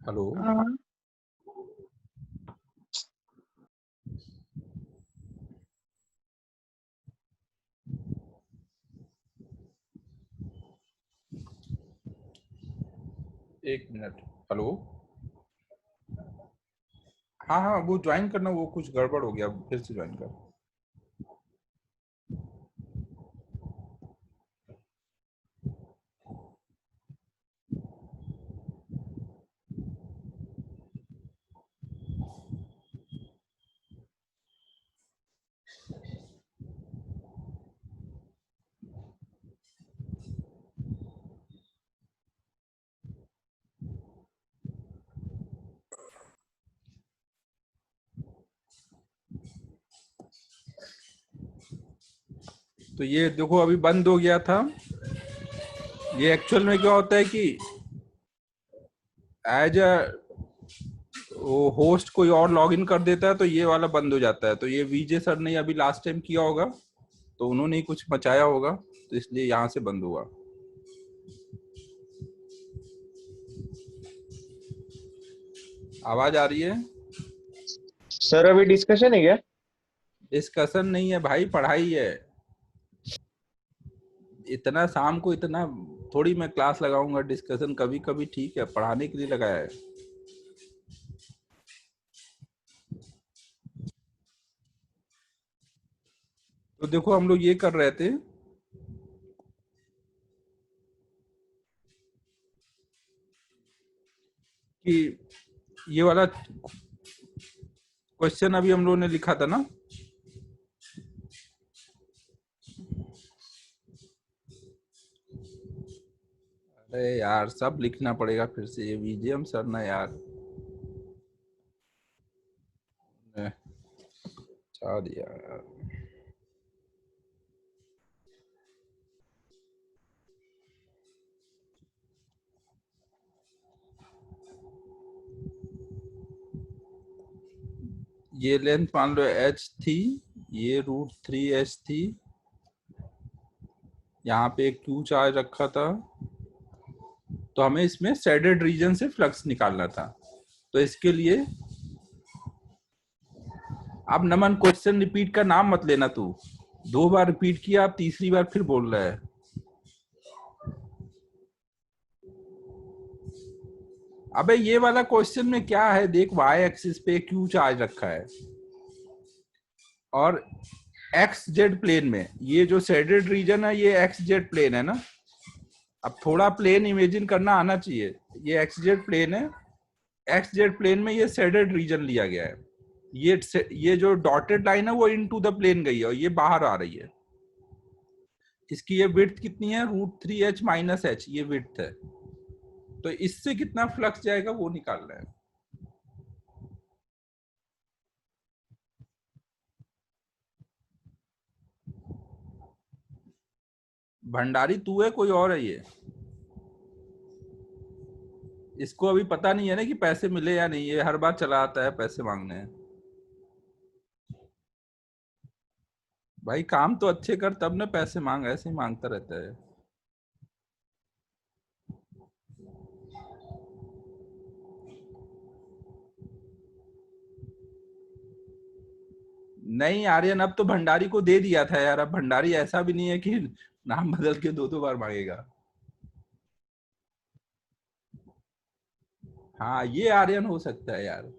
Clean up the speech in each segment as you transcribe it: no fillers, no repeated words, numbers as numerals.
Hello. हाँ। एक minute. Hello. हाँ हाँ, वो ज्वाइन करना, वो कुछ गड़बड़ हो गया, फिर से ज्वाइन कर। तो ये देखो अभी बंद हो गया था। ये एक्चुअल में क्या होता है कि एज अ वो होस्ट कोई और लॉग इन कर देता है तो ये वाला बंद हो जाता है। तो ये वीजे सर ने अभी लास्ट टाइम किया होगा, तो उन्होंने ही कुछ मचाया होगा, तो इसलिए यहाँ से बंद हुआ। आवाज आ रही है? सर अभी डिस्कशन है क्या? डिस्कशन नहीं है भाई, पढ़ाई है। इतना शाम को इतना थोड़ी मैं क्लास लगाऊंगा। डिस्कशन कभी कभी ठीक है, पढ़ाने के लिए लगाया है। तो देखो हम लोग ये कर रहे थे कि ये वाला क्वेश्चन अभी हम लोगों ने लिखा था ना। अरे यार, सब लिखना पड़ेगा फिर से, ये वीजीएम सर ना यार ने छा दिया यार। ये लेंथ मान लो h थी, ये √3h थी, यहाँ पे एक q चार्ज रखा था, तो हमें इसमें शेडेड रीजन से फ्लक्स निकालना था। तो इसके लिए अब नमन क्वेश्चन रिपीट का नाम मत लेना तू। 2 बार रिपीट किया, अब तीसरी बार फिर बोल रहा है। अबे ये वाला क्वेश्चन में क्या है देख, वाई एक्सिस पे क्यू चार्ज रखा है और एक्स जेड प्लेन में ये जो शेडेड रीजन है ये एक्स जेड प्लेन है ना। अब थोड़ा प्लेन इमेजिन करना आना चाहिए। ये एक्स जेड प्लेन है, एक्स जेड प्लेन में ये शेडेड रीजन लिया गया है। ये जो डॉटेड लाइन है वो इनटू द प्लेन गई है और ये बाहर आ रही है। इसकी ये विड्थ कितनी है? √3h - h, ये विड्थ है। तो इससे कितना फ्लक्स जाएगा वो निकालना है। भंडारी तू है कोई और है ये? इसको अभी पता नहीं है ना कि पैसे मिले या नहीं, ये हर बार चला आता है पैसे मांगने। भाई काम तो अच्छे कर तब ना पैसे मांग, ऐसे ही मांगता रहता है। नहीं आर्यन, अब तो भंडारी को दे दिया था यार। अब भंडारी ऐसा भी नहीं है कि नाम बदल के 2 2 बार मांगेगा। हाँ ये आर्यन हो सकता है यार।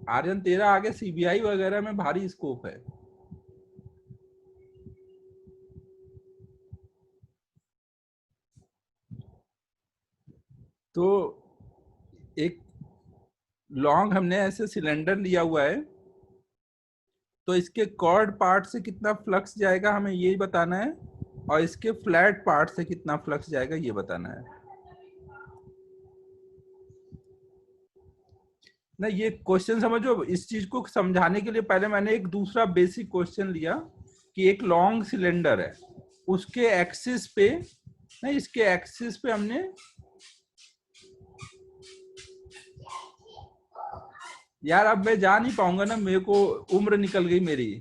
आर्यन तेरा आगे सीबीआई वगैरह में भारी स्कोप है। तो एक लॉन्ग हमने ऐसे सिलेंडर लिया हुआ है, तो इसके कॉर्ड पार्ट से कितना फ्लक्स जाएगा हमें ये बताना है, और इसके फ्लैट पार्ट से कितना फ्लक्स जाएगा ये बताना है ना। ये क्वेश्चन समझो, इस चीज को समझाने के लिए पहले मैंने एक दूसरा बेसिक क्वेश्चन लिया कि एक लॉन्ग सिलेंडर है, उसके एक्सिस पे ना, इसके एक्सिस पे हमने यार, अब मैं जा नहीं पाऊंगा ना, मेरे को उम्र निकल गई मेरी,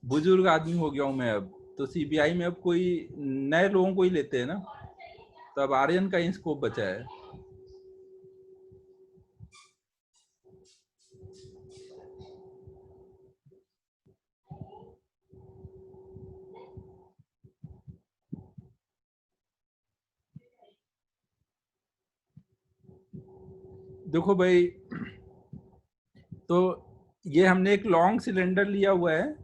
बुजुर्ग आदमी हो गया हूं मैं अब। तो सीबीआई में अब कोई नए लोगों को ही लेते हैं ना, तो अब आर्यन का ही स्कोप बचा है। देखो भाई, तो ये हमने एक लॉन्ग सिलेंडर लिया हुआ है,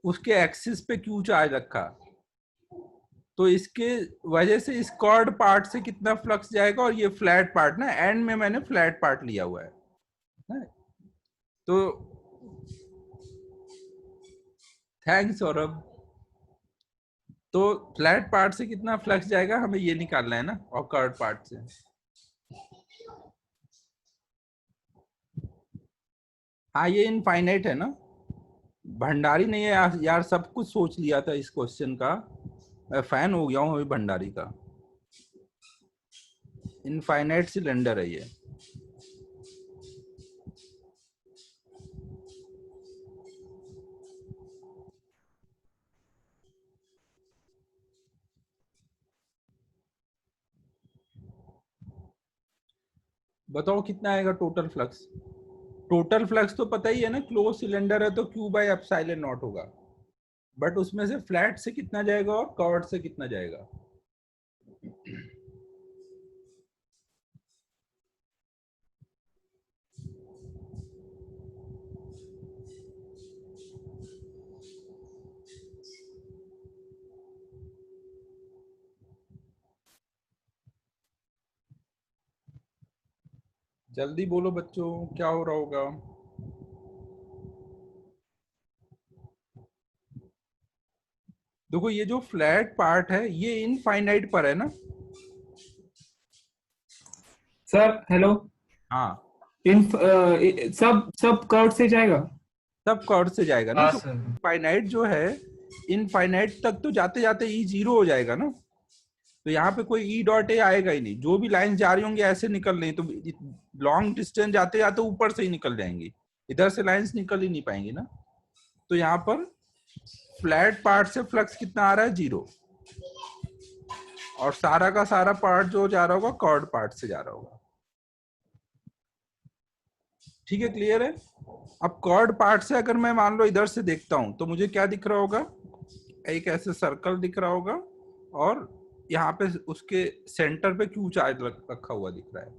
उसके एक्सिस पे क्यू चार्ज रखा, तो इसके वजह से इस कॉर्ड पार्ट से कितना फ्लक्स जाएगा, और ये फ्लैट पार्ट ना, एंड में मैंने फ्लैट पार्ट लिया हुआ है ना? तो थैंक्स सौरभ। तो फ्लैट पार्ट से कितना फ्लक्स जाएगा हमें ये निकालना है ना, और कर्व पार्ट से। हाँ, ये इनफाइनाइट है ना, भंडारी ने ये यार सब कुछ सोच लिया था इस क्वेश्चन का। मैं फैन हो गया हूँ अभी भंडारी का। इनफाइनाइट सिलेंडर है ये। बताओ कितना आएगा टोटल फ्लक्स? टोटल फ्लक्स तो पता ही है ना, क्लोज सिलेंडर है तो क्यू बाई एप्सिलॉन नॉट होगा, बट उसमें से फ्लैट से कितना जाएगा और कवर्ड से कितना जाएगा? जल्दी बोलो बच्चों, क्या हो रहा होगा? देखो, ये जो फ्लैट पार्ट है ये इनफाइनाइट पर है ना। Sir hello. हाँ, इन सब सब कर्व से जाएगा। सब कॉर्ड से जाएगा ना, हाँ तो सर। फाइनाइट जो है, इनफाइनाइट तक तो जाते जाते ई जीरो हो जाएगा ना। तो यहाँ पे कोई ई डॉट ए आएगा ही नहीं, जो भी लाइन जा रही होंगी ऐसे निकल रही, तो लॉन्ग डिस्टेंस जाते जाते ऊपर से ही निकल जाएंगी, इधर से लाइंस निकल ही नहीं पाएंगी ना। तो यहाँ पर फ्लैट पार्ट से फ्लक्स कितना आ रहा है? जीरो। और सारा का सारा पार्ट जो जा रहा होगा कॉर्ड पार्ट से जा रहा होगा। ठीक है, क्लियर है? अब कॉर्ड पार्ट से अगर मैं मान लो इधर से देखता हूं तो मुझे क्या दिख रहा होगा? एक ऐसे सर्कल दिख रहा होगा, और यहाँ पे उसके सेंटर पे क्यू चार्ज रखा हुआ दिख रहा है,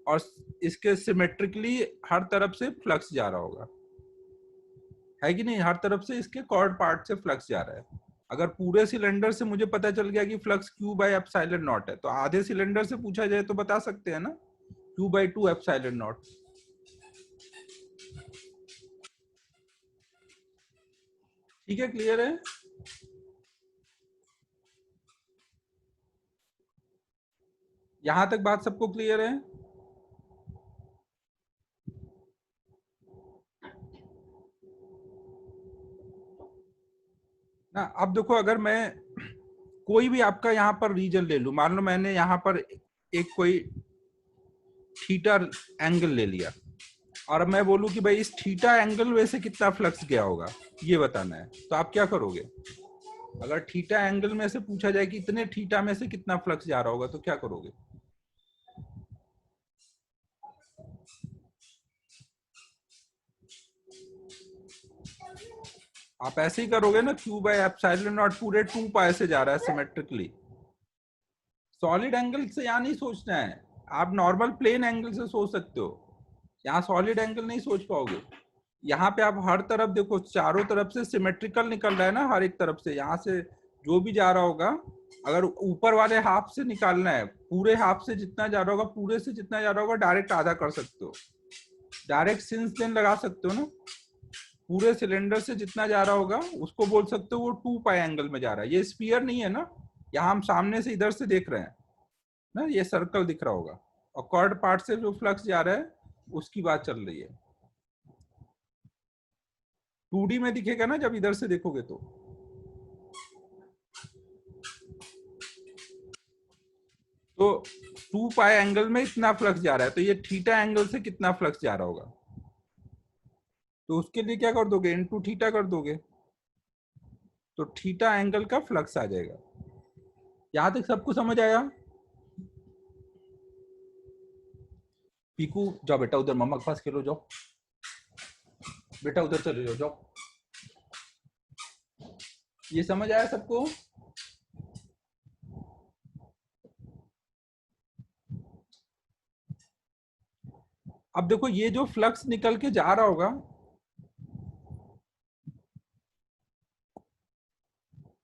और इसके सिमेट्रिकली हर तरफ से फ्लक्स जा रहा होगा, है कि नहीं? हर तरफ से इसके कॉर्ड पार्ट से फ्लक्स जा रहा है। अगर पूरे सिलेंडर से मुझे पता चल गया कि flux Q by epsilon not है, तो आधे सिलेंडर से पूछा जाए तो बता सकते हैं ना, Q by two epsilon not. ठीक है, क्लियर है? यहां तक बात सबको क्लियर है ना? अब देखो, अगर मैं कोई भी आपका यहाँ पर रीजन ले लू, मान लो मैंने यहाँ पर एक कोई थीटा एंगल ले लिया, और अब मैं बोलूं कि भाई इस थीटा एंगल में से कितना फ्लक्स गया होगा, ये बताना है, तो आप क्या करोगे? अगर थीटा एंगल में से पूछा जाए कि इतने थीटा में से कितना फ्लक्स जा रहा होगा, तो क्या करोगे? आप ऐसे ही करोगे ना, क्यू बाई एप्सिलॉन नॉट पूरे 2 पाई से जा रहा है सिमेट्रिकली। सॉलिड एंगल से यहाँ नहीं सोचना है, आप नॉर्मल प्लेन एंगल से सोच सकते हो, यहाँ सॉलिड एंगल नहीं सोच पाओगे। यहाँ पे आप हर तरफ देखो, चारों तरफ से सिमेट्रिकल निकल रहा है ना, हर एक तरफ से, यहाँ से जो भी जा रहा होगा, अगर ऊपर वाले हाफ से निकालना है, पूरे हाफ से जितना जा रहा होगा, पूरे से जितना जा रहा होगा, डायरेक्ट आधा कर सकते हो, डायरेक्ट सिंस देन लगा सकते हो ना। पूरे सिलेंडर से जितना जा रहा होगा उसको बोल सकते हो वो 2 पाई एंगल में जा रहा है। ये स्फीयर नहीं है ना, यहाँ हम सामने से इधर से देख रहे हैं ना, ये सर्कल दिख रहा होगा, और कॉर्ड पार्ट से जो फ्लक्स जा रहा है उसकी बात चल रही है। 2D में दिखेगा ना जब इधर से देखोगे तो 2 पाई एंगल में इतना फ्लक्स जा रहा है, तो ये थीटा एंगल से कितना फ्लक्स जा रहा होगा, तो उसके लिए क्या कर दोगे? इनटू थीटा कर दोगे, तो थीटा एंगल का फ्लक्स आ जाएगा। यहां तक सबको समझ आया? पीकू जाओ बेटा, उधर मम्मा के पास खेलो, जाओ बेटा, उधर चले जाओ, जाओ। ये समझ आया सबको? अब देखो ये जो फ्लक्स निकल के जा रहा होगा,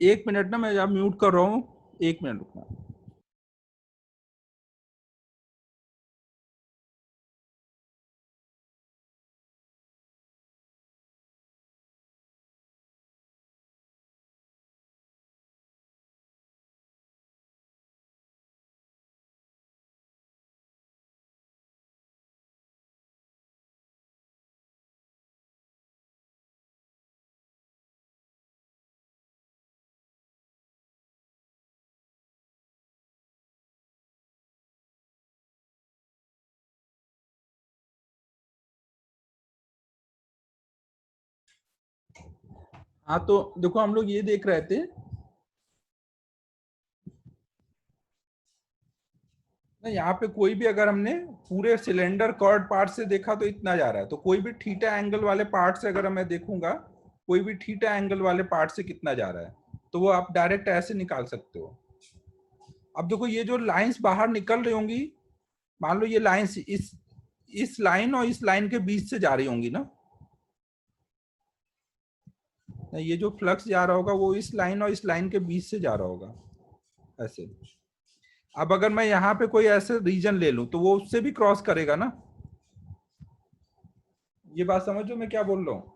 एक मिनट ना, मैं अब म्यूट कर रहा हूँ, एक मिनट रुकना। हाँ तो देखो हम लोग ये देख रहे थे ना, यहाँ पे कोई भी अगर हमने पूरे सिलेंडर कर्ड पार्ट से देखा तो इतना जा रहा है, तो कोई भी थीटा एंगल वाले पार्ट से अगर मैं देखूंगा, कोई भी थीटा एंगल वाले पार्ट से कितना जा रहा है, तो वो आप डायरेक्ट ऐसे निकाल सकते हो। अब देखो ये जो लाइंस बाहर निकल रही होंगी, मान लो ये लाइंस इस लाइन और इस लाइन के बीच से जा रही होंगी ना, ये जो फ्लक्स जा रहा होगा वो इस लाइन और इस लाइन के बीच से जा रहा होगा ऐसे। अब अगर मैं यहाँ पे कोई ऐसे रीजन ले लूं तो वो उससे भी क्रॉस करेगा ना। ये बात समझो मैं क्या बोल रहा हूँ।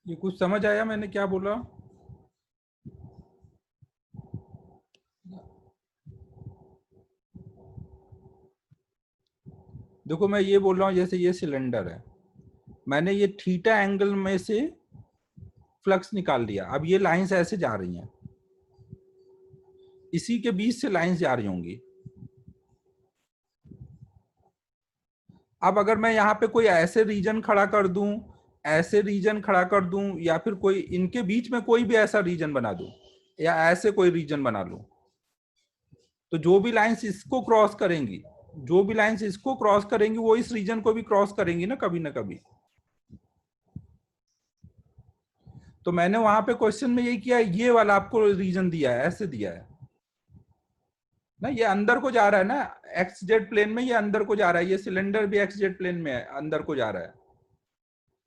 ये कुछ समझ आया मैंने क्या बोला? देखो मैं ये बोल रहा हूँ, जैसे ये सिलेंडर है, मैंने ये थीटा एंगल में से फ्लक्स निकाल लिया, अब ये लाइंस ऐसे जा रही हैं, इसी के बीच से लाइंस जा रही होंगी। अब अगर मैं यहाँ पे कोई ऐसे रीजन खड़ा कर दूं, ऐसे रीजन खड़ा कर दूं, या फिर कोई इनके बीच में कोई भी ऐसा रीजन बना दूं, या ऐसे कोई रीजन बना लूं, तो जो भी लाइंस इसको क्रॉस करेंगी, जो भी लाइंस इसको क्रॉस करेंगी वो इस रीजन को भी क्रॉस करेंगी ना कभी ना कभी। तो मैंने वहां पे क्वेश्चन में यही किया, ये वाला आपको रीजन दिया है, ऐसे दिया है ना, ये अंदर को जा रहा है ना, एक्स जेड प्लेन में ये अंदर को जा रहा है, ये सिलेंडर भी एक्स जेड प्लेन में है, अंदर को जा रहा है।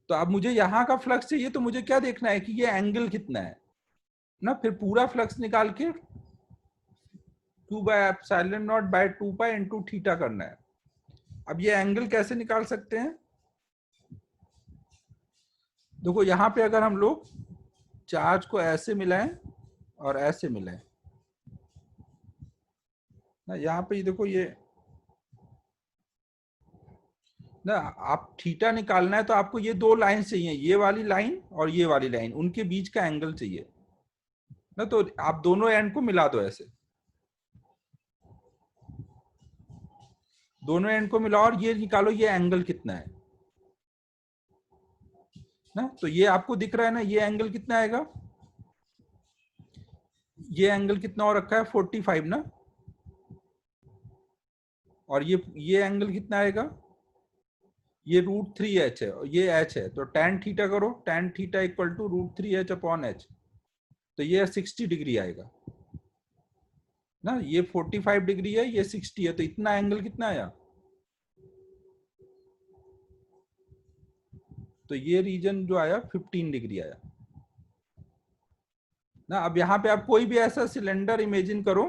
तो अब मुझे यहाँ का फ्लक्स चाहिए, तो मुझे क्या देखना है कि ये एंगल कितना है ना, फिर पूरा फ्लक्स निकाल के 2/ε0/2 पाई इंटू थीटा करना है। अब ये एंगल कैसे निकाल सकते हैं? देखो यहाँ पे अगर हम लोग चार्ज को ऐसे मिलाएं और ऐसे मिलाएं ना, यहाँ पे देखो ये ना, आप थीटा निकालना है तो आपको ये दो लाइन चाहिए, ये वाली लाइन और ये वाली लाइन, उनके बीच का एंगल चाहिए ना, तो आप दोनों एंड को मिला दो ऐसे, दोनों एंड को मिलाओ और ये निकालो ये एंगल कितना है ना। तो ये आपको दिख रहा है ना, ये एंगल कितना आएगा, ये एंगल कितना और रखा है 45 ना, और ये एंगल कितना आएगा, ये √3h है और ये h है, तो tan थीटा करो, tan theta equal to √3h/h, तो ये 60 डिग्री आएगा ना, ये 45 डिग्री है, ये 60 है, तो इतना एंगल कितना आया, तो ये रीजन जो आया 15 डिग्री आया ना। अब यहाँ पे आप कोई भी ऐसा सिलेंडर इमेजिन करो,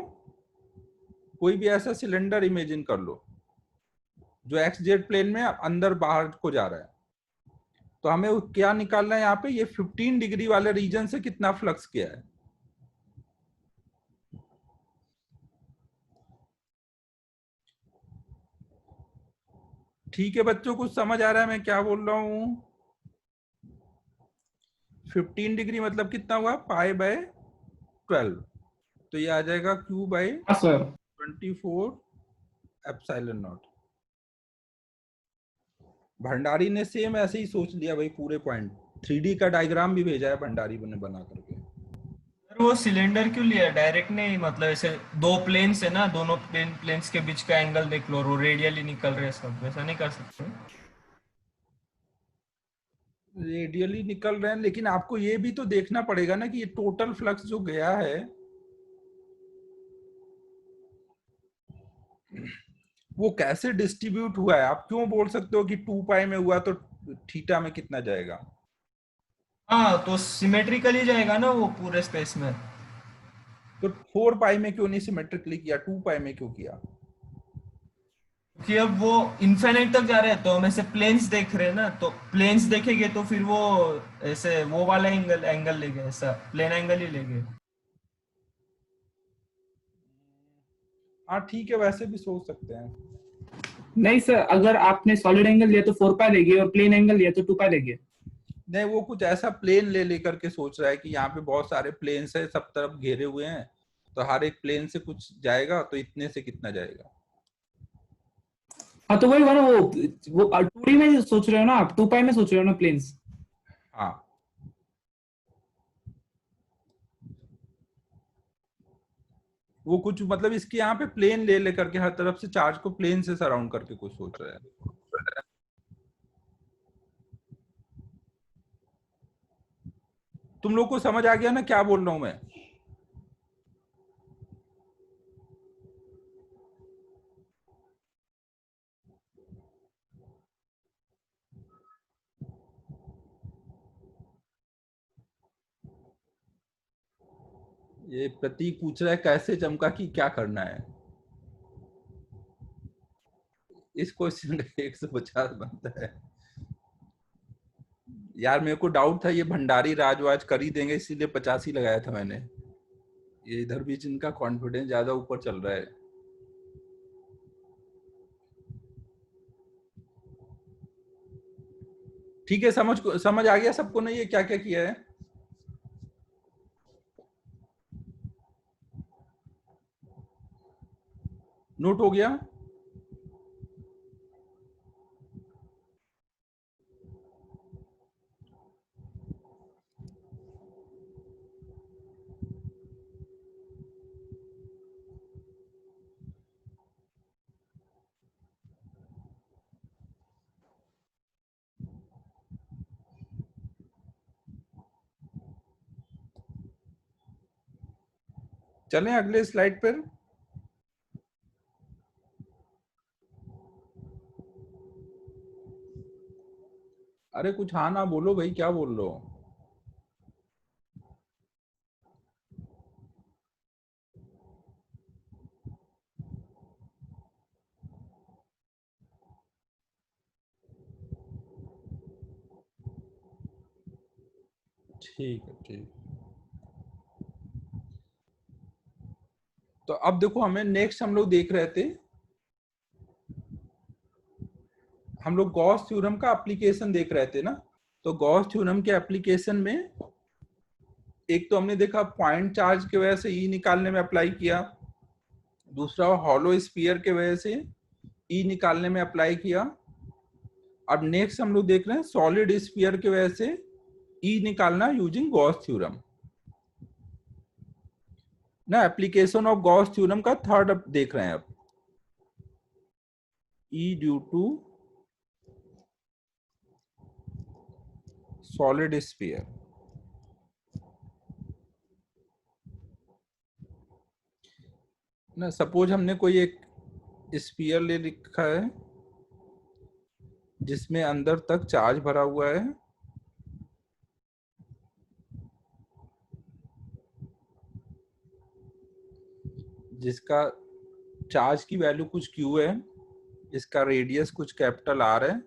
कोई भी ऐसा सिलेंडर इमेजिन कर लो जो एक्स जेड प्लेन में अंदर बाहर को जा रहा है, तो हमें क्या निकालना है यहाँ पे, ये 15 डिग्री वाले रीजन से कितना फ्लक्स किया है। ठीक है बच्चों, कुछ समझ आ रहा है मैं क्या बोल रहा हूँ? 15 डिग्री मतलब कितना हुआ, π/12, तो ये आ जाएगा हाँ सर। Q/24ε0। भंडारी ने सेम ऐसे ही सोच लिया भाई, पूरे पॉइंट 3D का डायग्राम भी भेजा है भंडारी ने बना करके। सर वो सिलेंडर क्यों लिया, डायरेक्ट नहीं, मतलब ऐसे दो प्लेन्स है ना, दोनों प्लेन्स के बीच का एंगल देख लो, वो रेडियली निकल रहे हैं सब, वैसा नहीं कर सकते? रेडियली निकल रहे हैं, लेकिन आपको ये भी तो देखना पड़ेगा ना कि ये टोटल फ्लक्स जो गया है वो कैसे डिस्ट्रीब्यूट हुआ है। आप क्यों बोल सकते हो कि 2 पाई में हुआ तो थीटा में कितना जाएगा। हाँ, तो सिमेट्रिकली जाएगा ना वो पूरे स्पेस में। तो 4 पाई में क्यों नहीं सिमेट्रिकली किया, 2 पाई में क्यों किया। कि अब वो इन्फिनिट तक जा रहे हैं तो हम ऐसे प्लेन्स देख रहे हैं ना, तो प्लेन्स देखेंगे तो फिर वो ऐसे वो वाला एंगल एंगल लेंगे, ऐसा प्लेन एंगल ही लेंगे। हाँ ठीक है, वैसे भी सोच सकते हैं। नहीं सर, अगर आपने सॉलिड एंगल लिया तो 4 पाई लेगी और प्लेन एंगल लिया तो 2 पाई लेगी। नहीं, वो कुछ ऐसा प्लेन ले लेकर के सोच रहा है कि यहाँ पे बहुत सारे प्लेन्स है, सब तरफ घेरे हुए हैं, तो हर एक प्लेन से कुछ जाएगा तो इतने से कितना जाएगा। हाँ तो वही हुआ ना, वो 2D में सोच रहे हो ना आप, 2 पाई में सोच रहे हो ना प्लेन्स। हाँ, वो कुछ मतलब इसके यहाँ पे प्लेन ले लेकर के हर तरफ से चार्ज को प्लेन से सराउंड करके कुछ सोच रहा है। तुम लोग को समझ आ गया ना क्या बोल रहा हूं मैं। ये प्रतीक पूछ रहा है कैसे चमका कि क्या करना है। इस क्वेश्चन का 150 बनता है। यार मेरे को डाउट था ये भंडारी राजवाज कर ही देंगे, इसीलिए 50 ही लगाया था मैंने। ये इधर भी जिनका कॉन्फिडेंस ज्यादा ऊपर चल रहा है। ठीक है, समझ आ गया सबको ना ये क्या क्या किया है। नोट हो गया। चलें अगले स्लाइड पर। अरे कुछ हाँ ना बोलो भाई, क्या बोल रहे हो। ठीक है, ठीक। तो अब देखो, हमें नेक्स्ट हम लोग देख रहे थे, हम लोग गॉस थ्योरम का एप्लीकेशन देख रहे थे ना। तो गॉस थ्योरम के एप्लीकेशन में एक तो हमने देखा पॉइंट चार्ज की वजह से ई निकालने में अप्लाई किया, दूसरा हॉलो स्फीयर के वजह से ई निकालने में अप्लाई किया। अब नेक्स्ट हम लोग देख रहे हैं सॉलिड स्फीयर की वजह से ई निकालना यूजिंग गॉस थ्योरम ना। एप्लीकेशन ऑफ गॉस थ्योरम का थर्ड देख रहे हैं अब, ई ड्यू टू सॉलिड स्फीयर ना। सपोज हमने कोई एक स्फीयर ले लिखा है जिसमें अंदर तक चार्ज भरा हुआ है, जिसका चार्ज की वैल्यू कुछ क्यू है, इसका रेडियस कुछ कैपिटल आर है।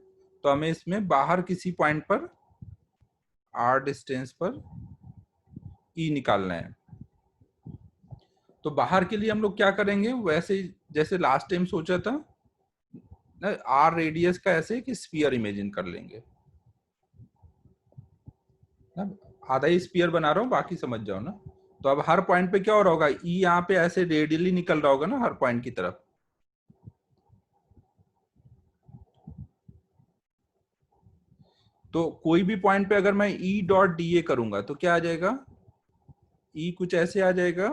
तो हमें इसमें बाहर किसी पॉइंट पर आर डिस्टेंस पर ई निकालना है। तो बाहर के लिए हम लोग क्या करेंगे, वैसे जैसे लास्ट टाइम सोचा था ना, आर रेडियस का ऐसे कि स्फीयर इमेजिन कर लेंगे ना। आधा ही स्फीयर बना रहा हूँ, बाकी समझ जाओ ना। तो अब हर पॉइंट पे क्या हो रहा होगा, ई यहाँ पे ऐसे रेडियली निकल रहा होगा ना हर पॉइंट की तरफ। तो कोई भी पॉइंट पे अगर मैं ई डॉट डी ए करूंगा तो क्या आ जाएगा, ई कुछ ऐसे आ जाएगा।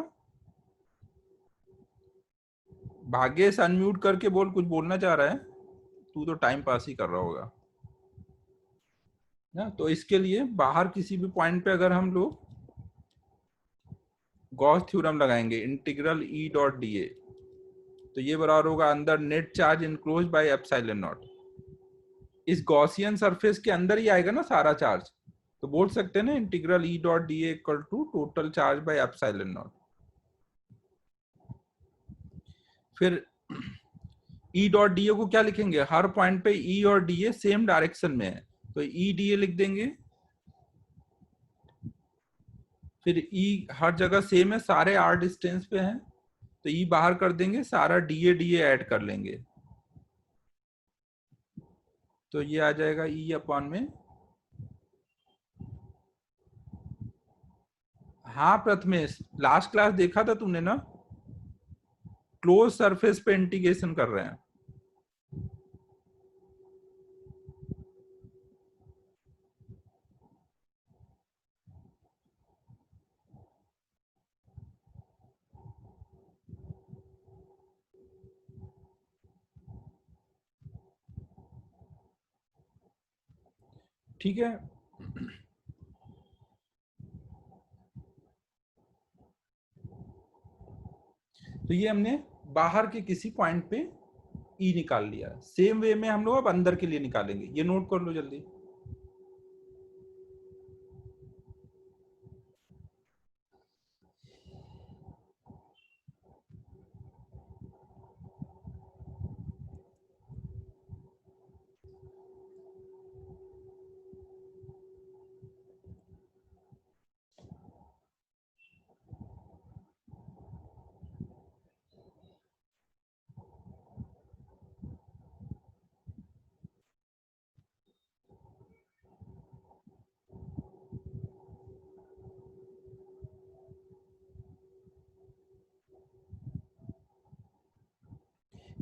भाग्येश अनम्यूट करके बोल, कुछ बोलना चाह रहा है। तू तो टाइम पास ही कर रहा होगा। ना। तो इसके लिए बाहर किसी भी पॉइंट पे अगर हम लोग गॉस थ्योरम लगाएंगे, integral E dot D A, तो ये बराबर होगा अंदर net charge enclose by epsilon not. इस गॉसियन सरफेस के अंदर ही आएगा ना सारा चार्ज, तो बोल सकते हैं ना integral E dot D A equal to total charge by epsilon naught. फिर ई डॉट डी ए को क्या लिखेंगे, हर पॉइंट पे ई और डी ए सेम डायरेक्शन में है, तो ई डी ए लिख देंगे। फिर ई हर जगह सेम है, सारे आर डिस्टेंस पे हैं, तो ई बाहर कर देंगे, सारा डी ए ऐड कर लेंगे, तो ये आ जाएगा ई अपॉन में। हाँ प्रथमेश, लास्ट क्लास देखा था तुमने ना, क्लोज सरफेस पे इंटीग्रेशन कर रहे हैं। ठीक है, तो ये हमने बाहर के किसी पॉइंट पे ई निकाल लिया। सेम वे में हम लोग अब अंदर के लिए निकालेंगे, ये नोट कर लो जल्दी।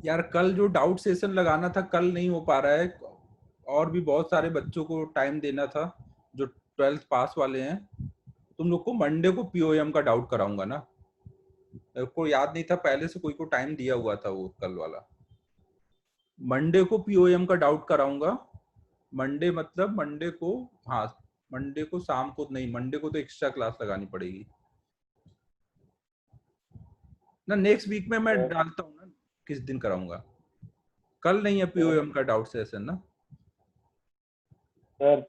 यार कल जो डाउट सेशन लगाना था कल नहीं हो पा रहा है, और भी बहुत सारे बच्चों को टाइम देना था जो 12th पास वाले हैं। तुम लोग को मंडे को पीओएम का डाउट कराऊंगा ना, मेरे को याद नहीं था, पहले से कोई को टाइम दिया हुआ था वो कल वाला। मंडे को पीओएम का डाउट कराऊंगा। मंडे मतलब मंडे को, हाँ मंडे को शाम को नहीं, मंडे को तो एक्स्ट्रा क्लास लगानी पड़ेगी ना। नेक्स्ट वीक में मैं डालता हूँ ना किस दिन कराऊंगा, कल नहीं है पीओएम का डाउट सेशन ना सर।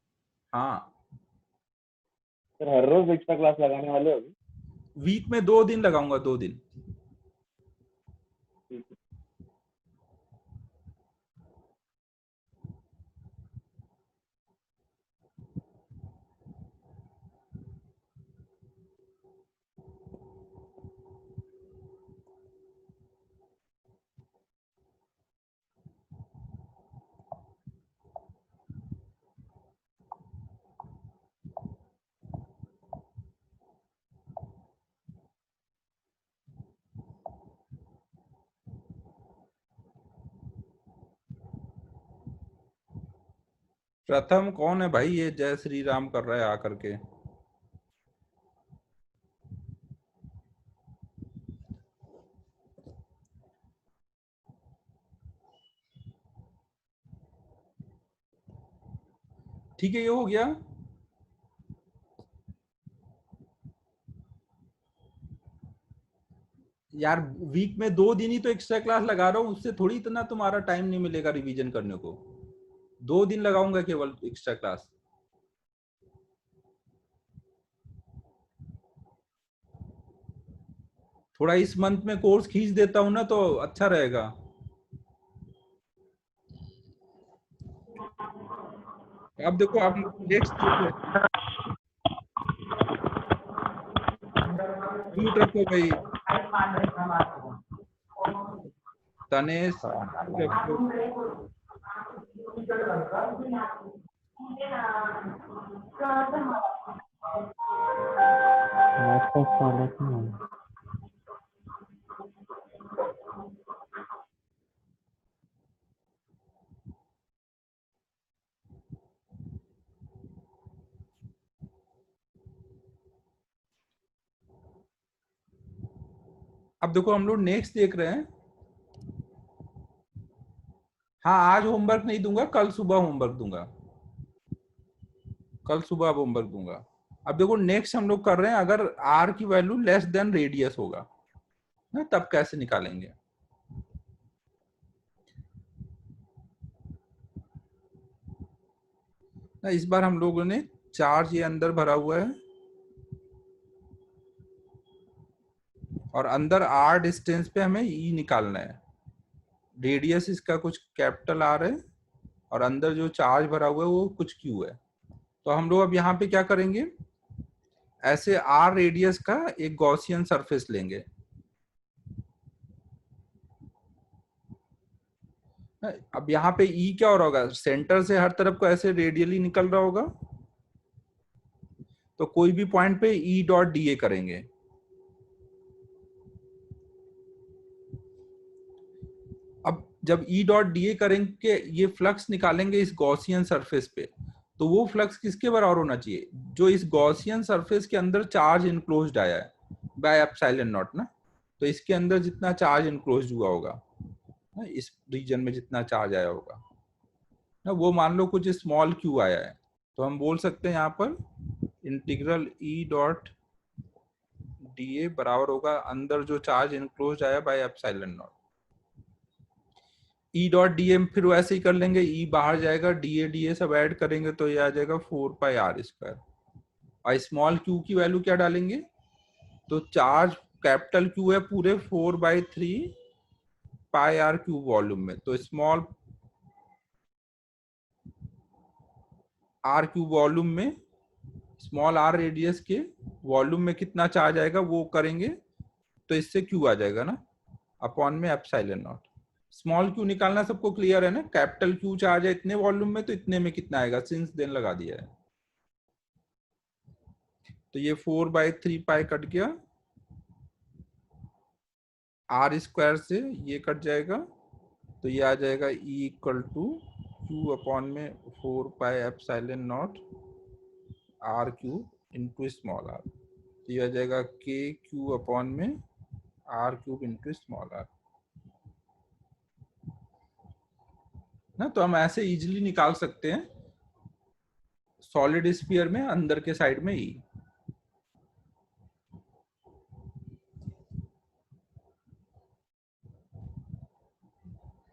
हाँ सर हर रोज एक्स्ट्रा क्लास लगाने वाले हो? वीक में 2 दिन लगाऊंगा, 2 दिन। ठीक है। प्रथम कौन है भाई ये जय श्री राम कर रहा है आकर के? ठीक है, ये हो गया। यार वीक में 2 दिन ही तो एक्स्ट्रा क्लास लगा रहा हूँ, उससे थोड़ी इतना तुम्हारा टाइम नहीं मिलेगा रिवीजन करने को। 2 दिन लगाऊंगा केवल एक्स्ट्रा क्लास। थोड़ा इस मंथ में कोर्स खींच देता हूँ ना तो अच्छा रहेगा। अब देखो, आप नेक्स्ट म्यूट रखो भाई, तनेश रखो। अब देखो हम लोग नेक्स्ट देख रहे हैं। हाँ आज होमवर्क नहीं दूंगा, कल सुबह होमवर्क दूंगा। कल सुबह होमवर्क दूंगा। अब देखो नेक्स्ट हम लोग कर रहे हैं, अगर आर की वैल्यू लेस देन रेडियस होगा ना, तब कैसे निकालेंगे। ना इस बार हम लोगों ने चार्ज ये अंदर भरा हुआ है और अंदर आर डिस्टेंस पे हमें ई निकालना है। रेडियस इसका कुछ कैपिटल आर है और अंदर जो चार्ज भरा हुआ है वो कुछ क्यू है। तो हम लोग अब यहाँ पे क्या करेंगे, ऐसे आर रेडियस का एक गॉसियन सरफेस लेंगे। अब यहाँ पे ई क्या हो रहा होगा, सेंटर से हर तरफ को ऐसे रेडियली निकल रहा होगा, तो कोई भी पॉइंट पे ई डॉट डी ए करेंगे। अब जब ई डॉट डी ए करेंगे, ये फ्लक्स निकालेंगे इस गॉसियन सरफेस पे, तो वो फ्लक्स किसके बराबर होना चाहिए, जो इस गॉसियन सरफेस के अंदर चार्ज इनक्लोज्ड आया है बाय एप्सिलॉन नॉट ना। तो इसके अंदर जितना चार्ज इनक्लोज्ड हुआ होगा ना, इस रीजन में जितना चार्ज आया होगा ना, वो मान लो कुछ स्मॉल क्यू आया है, तो हम बोल सकते हैं यहाँ पर इंटीग्रल ई डॉट डी ए बराबर होगा अंदर जो चार्ज इनक्लोज आया bye epsilon naught. E dot D ए फिर वैसे ही कर लेंगे, ई बाहर जाएगा, डी ए सब ऐड करेंगे तो ये आ जाएगा 4 पाई आर स्क्वायर। और स्मॉल क्यू की वैल्यू क्या डालेंगे, तो चार्ज कैपिटल क्यू है पूरे 4/3 पाई आर क्यूब वॉल्यूम में, तो स्मॉल आर क्यूब वॉल्यूम में स्मॉल आर रेडियस के वॉल्यूम में कितना चार्ज आएगा वो करेंगे, तो इससे क्यू आ जाएगा ना अपॉन में एप्सिलॉन नॉट। स्मॉल क्यू निकालना सबको क्लियर है ना, कैपिटल क्यू चार्ज है इतने वॉल्यूम में, तो इतने में कितना आएगा, सिंस देन लगा दिया है। तो ये 4/3 पाई कट गया, आर स्क्वायर से ये कट जाएगा, तो ये आ जाएगा E equal to Q upon में 4 pi epsilon naught R cube into small R. तो ये आ जाएगा के क्यू अपॉन में R cube into small R ना। तो हम ऐसे इजीली निकाल सकते हैं सॉलिड स्फीयर में अंदर के साइड में ई।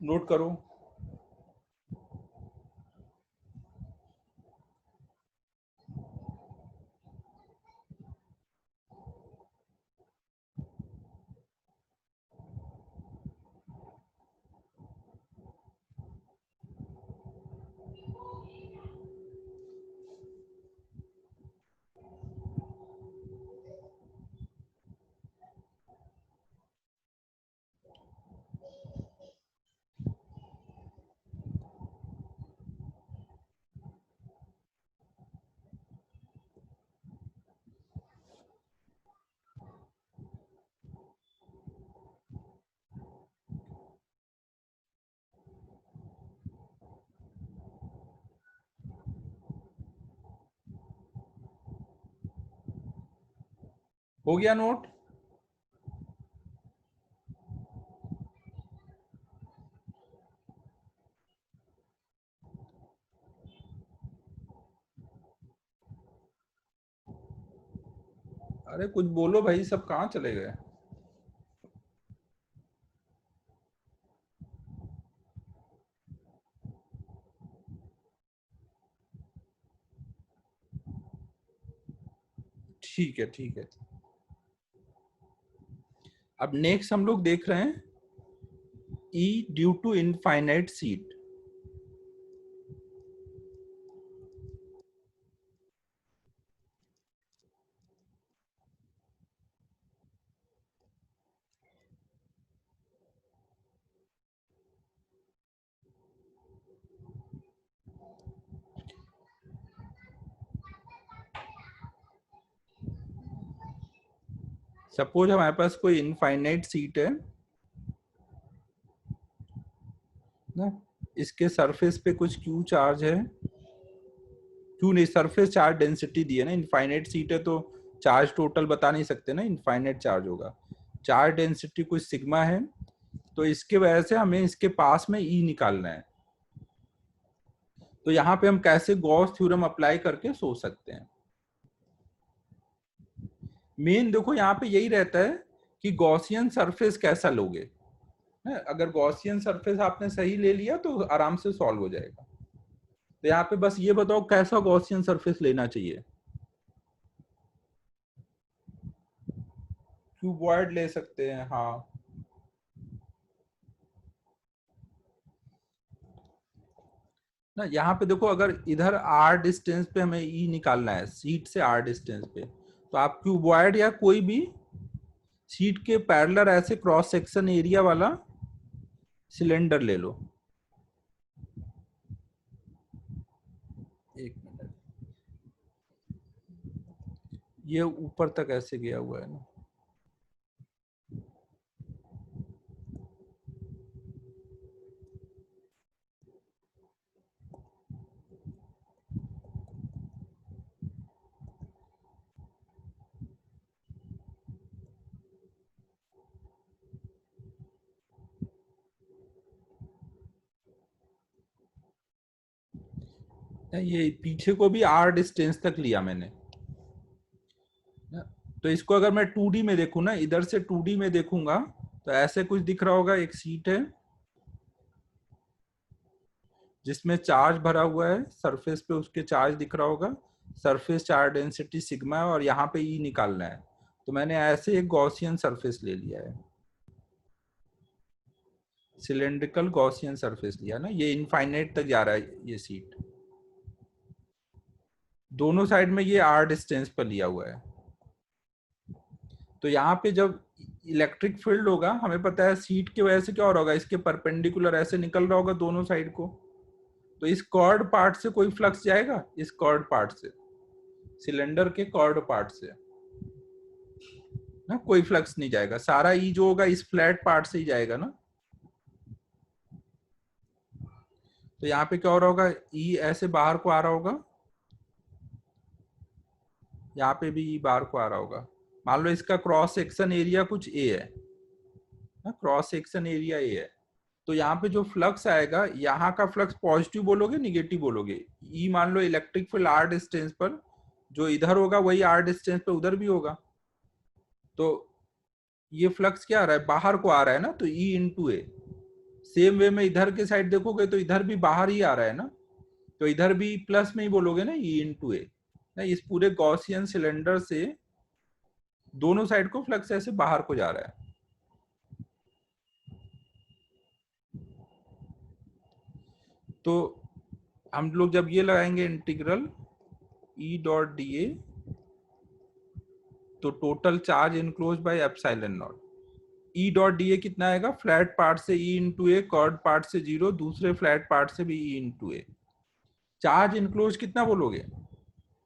नोट करो। हो गया नोट। अरे कुछ बोलो भाई, सब कहाँ चले गए। ठीक है ठीक है। अब नेक्स्ट हम लोग देख रहे हैं E due to infinite sheet. Suppose हमारे पास कोई इनफाइनाइट सीट है ना, इसके सरफेस पे कुछ क्यू चार्ज है, क्यू नहीं सरफेस चार्ज डेंसिटी दी है ना, इनफाइनाइट सीट है तो चार्ज टोटल बता नहीं सकते ना, इनफाइनाइट चार्ज होगा। चार्ज डेंसिटी कुछ सिग्मा है, तो इसके वजह से हमें इसके पास में ई निकालना है। तो यहाँ पे हम कैसे गॉस थ्योरम अप्लाई करके सोच सकते हैं। मेन देखो यहाँ पे यही रहता है कि गॉसियन सरफेस कैसा लोगे, अगर गॉसियन सरफेस आपने सही ले लिया तो आराम से सॉल्व हो जाएगा। तो यहाँ पे बस ये बताओ कैसा गॉसियन सरफेस लेना चाहिए। क्यूबॉइड ले सकते हैं, हाँ। ना यहाँ पे देखो, अगर इधर आर डिस्टेंस पे हमें ई निकालना है, सीट से आर डिस्टेंस पे, तो आप क्यूबॉइड या कोई भी सीट के पैरेलल ऐसे क्रॉस सेक्शन एरिया वाला सिलेंडर ले लो। एक मिनट, ये ऊपर तक ऐसे गया हुआ है ना। ये पीछे को भी आर डिस्टेंस तक लिया मैंने। तो इसको अगर मैं 2D में देखूं ना, इधर से 2D में देखूंगा तो ऐसे कुछ दिख रहा होगा। एक सीट है जिसमें चार्ज भरा हुआ है, सरफेस पे उसके चार्ज दिख रहा होगा, सरफेस चार्ज डेंसिटी सिग्मा है, और यहाँ पे ई निकालना है। तो मैंने ऐसे एक गॉसियन सरफेस ले लिया है, सिलेंड्रिकल गॉसियन सरफेस लिया ना। ये इनफाइनाइट तक जा रहा है ये सीट, दोनों साइड में ये आर डिस्टेंस पर लिया हुआ है। तो यहाँ पे जब इलेक्ट्रिक फील्ड होगा, हमें पता है सीट की वजह से क्या हो रहा होगा, इसके परपेंडिकुलर ऐसे निकल रहा होगा दोनों साइड को। तो इस कॉर्ड पार्ट से कोई फ्लक्स जाएगा, इस कॉर्ड पार्ट से, सिलेंडर के कॉर्ड पार्ट से ना कोई फ्लक्स नहीं जाएगा। सारा ई जो होगा इस फ्लैट पार्ट से ही जाएगा ना। तो यहाँ पे क्या हो रहा होगा, ई ऐसे बाहर को आ रहा होगा, यहाँ पे भी ई बाहर को आ रहा होगा। मान लो इसका क्रॉस सेक्शन एरिया कुछ ए है ना, क्रॉस सेक्शन एरिया ए है। तो यहाँ पे जो फ्लक्स आएगा, यहाँ का फ्लक्स पॉजिटिव बोलोगे निगेटिव बोलोगे। ई मान लो इलेक्ट्रिक फील्ड आर डिस्टेंस पर जो इधर होगा वही आर डिस्टेंस पे उधर भी होगा। तो ये फ्लक्स क्या आ रहा है, बाहर को आ रहा है ना, तो ई इंटू ए। सेम वे में इधर के साइड देखोगे तो इधर भी बाहर ही आ रहा है ना, तो इधर भी प्लस में ही बोलोगे ना, ई इंटू ए ना। इस पूरे गॉसियन सिलेंडर से दोनों साइड को फ्लक्स ऐसे बाहर को जा रहा है। तो हम लोग जब ये लगाएंगे integral E dot D A, तो total charge enclose by epsilon naught. E dot D A कितना आएगा, फ्लैट पार्ट से E into A, curved part से 0, दूसरे फ्लैट पार्ट से भी E into A. Charge enclose कितना बोलोगे,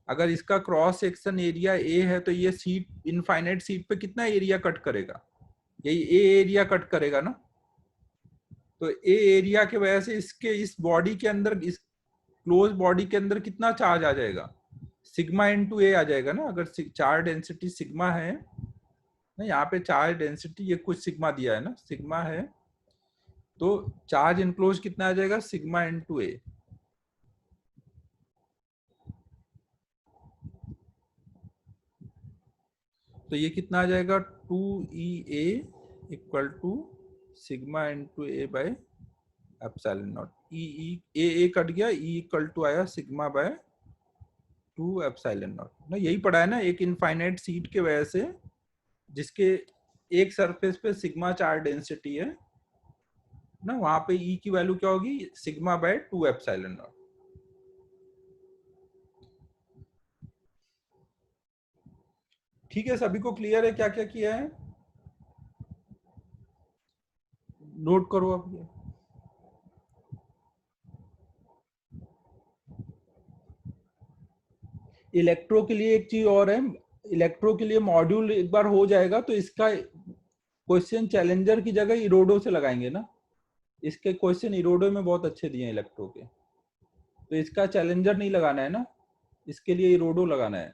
अगर इसका क्रॉस सेक्शन एरिया ए है तो ये सीट, इनफाइनाइट सीट पे कितना एरिया कट करेगा, यही ए एरिया कट करेगा ना। तो ए एरिया की वजह से इसके इस बॉडी के अंदर, इस क्लोज बॉडी के अंदर कितना चार्ज आ जाएगा, सिग्मा इंटू ए आ जाएगा ना। अगर चार्ज डेंसिटी सिग्मा है ना, यहाँ पे चार्ज डेंसिटी ये कुछ सिग्मा दिया है ना, सिग्मा है, तो चार्ज इनक्लोज कितना आ जाएगा, सिग्मा इंटू ए। तो ये कितना आ जाएगा, 2EA equal to sigma into A by epsilon naught. A cut गया, ई इक्वल टू आया सिग्मा बाय 2 एप्सिलॉन नॉट ना। यही पढ़ा है ना, एक इनफाइनाइट सीट के वजह से जिसके एक सरफेस पे सिग्मा चार्ज डेंसिटी है ना, वहां पे ई की वैल्यू क्या होगी, सिग्मा बाय 2 एप्सिलॉन नॉट। ठीक है, सभी को क्लियर है क्या क्या किया है, नोट करो अब ये। इलेक्ट्रो के लिए एक चीज और है, इलेक्ट्रो के लिए मॉड्यूल एक बार हो जाएगा तो इसका क्वेश्चन चैलेंजर की जगह इरोडो से लगाएंगे ना। इसके क्वेश्चन इरोडो में बहुत अच्छे दिए हैं इलेक्ट्रो के, तो इसका चैलेंजर नहीं लगाना है ना, इसके लिए इरोडो लगाना है।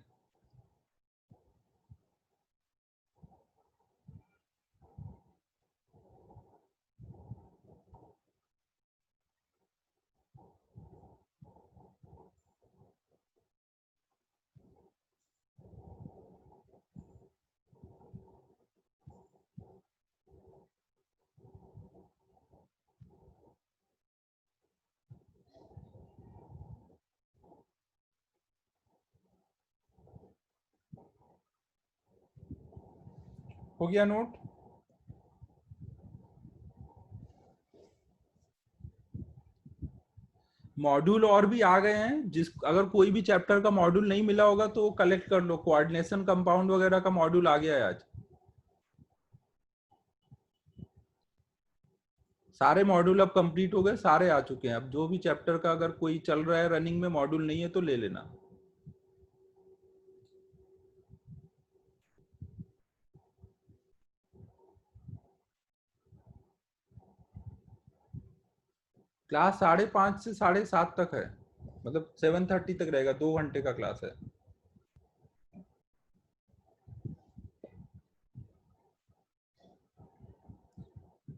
हो गया नोट? मॉड्यूल और भी आ गए हैं, जिस अगर कोई भी चैप्टर का मॉड्यूल नहीं मिला होगा तो कलेक्ट कर लो। कोऑर्डिनेशन कंपाउंड वगैरह का मॉड्यूल आ गया है आज। सारे मॉड्यूल अब कंप्लीट हो गए, सारे आ चुके हैं। अब जो भी चैप्टर का अगर कोई चल रहा है रनिंग में मॉड्यूल नहीं है तो ले लेना। क्लास 5:30 से 7:30 तक है, मतलब 7:30 तक रहेगा। 2 घंटे का क्लास है।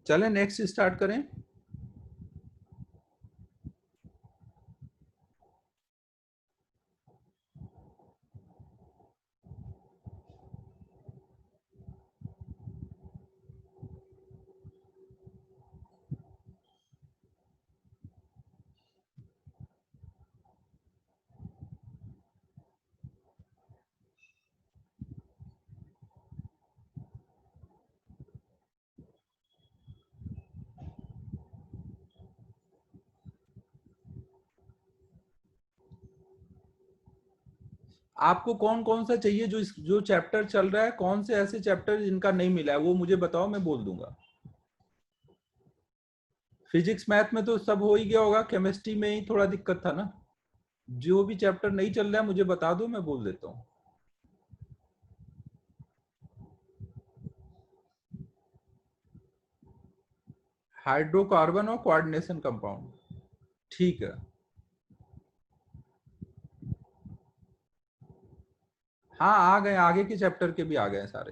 चलें नेक्स्ट स्टार्ट करें। आपको कौन कौन सा चाहिए? जो चैप्टर चल रहा है, कौन से ऐसे चैप्टर जिनका नहीं मिला है वो मुझे बताओ, मैं बोल दूंगा। फिजिक्स मैथ में तो सब हो ही गया होगा, केमिस्ट्री में ही थोड़ा दिक्कत था ना। जो भी चैप्टर नहीं चल रहा है मुझे बता दो, मैं बोल देता हूँ। हाइड्रोकार्बन और कोऑर्डिनेशन कंपाउंड, ठीक है। हाँ आ गए, आगे के चैप्टर के भी आ गए सारे।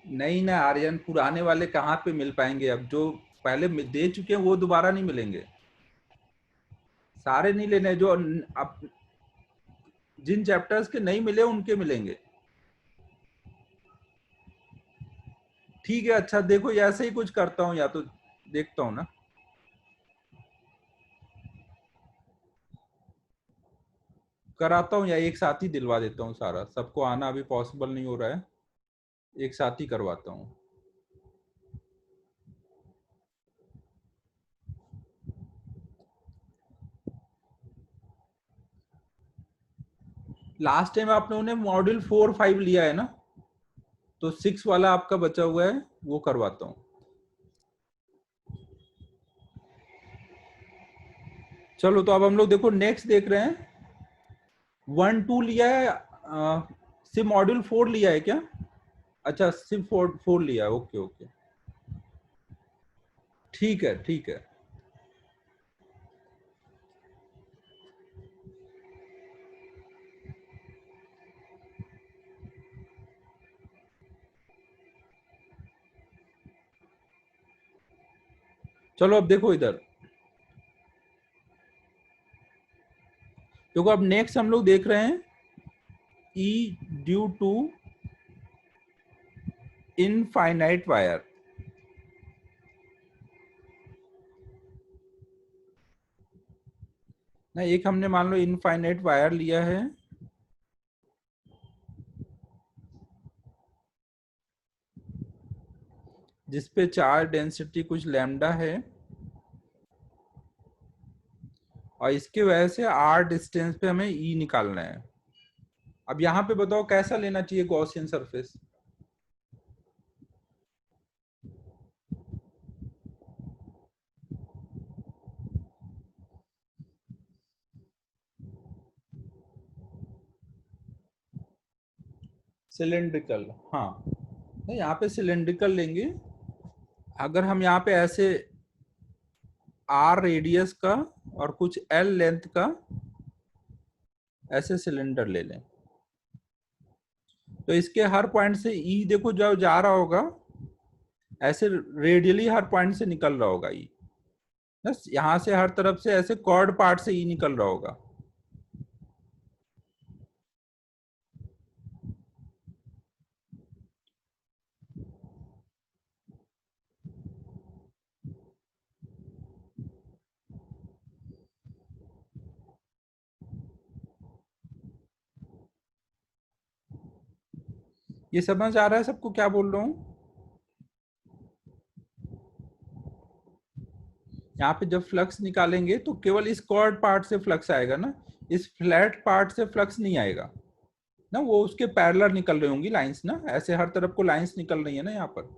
नहीं ना आर्यन, पुराने वाले कहाँ पे मिल पाएंगे? अब जो पहले दे चुके हैं वो दोबारा नहीं मिलेंगे। सारे नहीं लेने, जो अब जिन चैप्टर्स के नहीं मिले उनके मिलेंगे। ठीक है, अच्छा देखो ऐसे ही कुछ करता हूँ, या तो देखता हूँ ना, कराता हूँ या एक साथ ही दिलवा देता हूँ सारा। सबको आना अभी पॉसिबल नहीं हो रहा है, एक साथ ही करवाता हूँ। लास्ट टाइम आप लोगों ने मॉड्यूल 4-5 लिया है ना, तो 6 वाला आपका बचा हुआ है, वो करवाता हूँ। चलो तो अब हम लोग देखो नेक्स्ट देख रहे हैं। 1-2 लिया है, सिर्फ मॉड्यूल 4 लिया है क्या? अच्छा सिर्फ 4 लिया है, ओके ओके, ठीक है ठीक है। चलो अब देखो इधर, देखो अब नेक्स्ट हम लोग देख रहे हैं E due to infinite wire. ना एक हमने मान लो इनफाइनाइट वायर लिया है, जिसपे चार्ज डेंसिटी कुछ लैम्डा है, और इसके वजह से r डिस्टेंस पे हमें E निकालना है। अब यहाँ पे बताओ कैसा लेना चाहिए गॉसियन सरफेस? सिलेंड्रिकल, हाँ, नहीं यहाँ पे सिलेंड्रिकल लेंगे। अगर हम यहाँ पे ऐसे r रेडियस का और कुछ l लेंथ का ऐसे सिलेंडर ले लें, तो इसके हर पॉइंट से E देखो जो जा रहा होगा, ऐसे रेडियली हर पॉइंट से निकल रहा होगा E। बस यहाँ से हर तरफ से ऐसे कॉर्ड पार्ट से E निकल रहा होगा। ये समझ आ रहा है सबको क्या बोल रहा हूँ? यहाँ पे जब फ्लक्स निकालेंगे तो केवल इस कॉर्ड पार्ट से फ्लक्स आएगा ना, इस फ्लैट पार्ट से फ्लक्स नहीं आएगा ना, वो उसके पैरेलल निकल रही होंगी लाइंस ना, ऐसे हर तरफ को लाइंस निकल रही है ना यहाँ पर।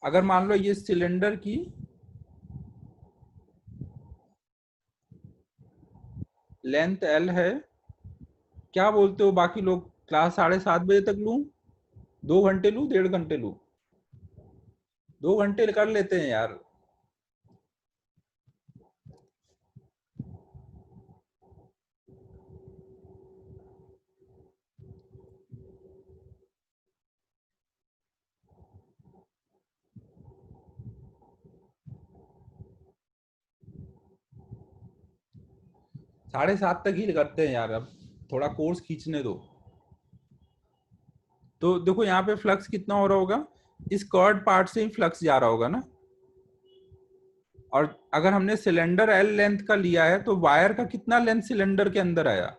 अगर मान लो ये सिलेंडर की लेंथ L है, क्या बोलते हो बाकी लोग, क्लास 7:30 बजे तक लूं, 2 घंटे लूं, 1.5 घंटे लूं? 2 घंटे कर लेते हैं यार। साढ़े 7 तक ही करते हैं यार, अब थोड़ा कोर्स खींचने दो। तो देखो यहाँ पे फ्लक्स कितना हो रहा होगा, इस कर्ड पार्ट से ही फ्लक्स जा रहा होगा ना, और अगर हमने सिलेंडर L लेंथ का लिया है तो वायर का कितना लेंथ सिलेंडर के अंदर आया,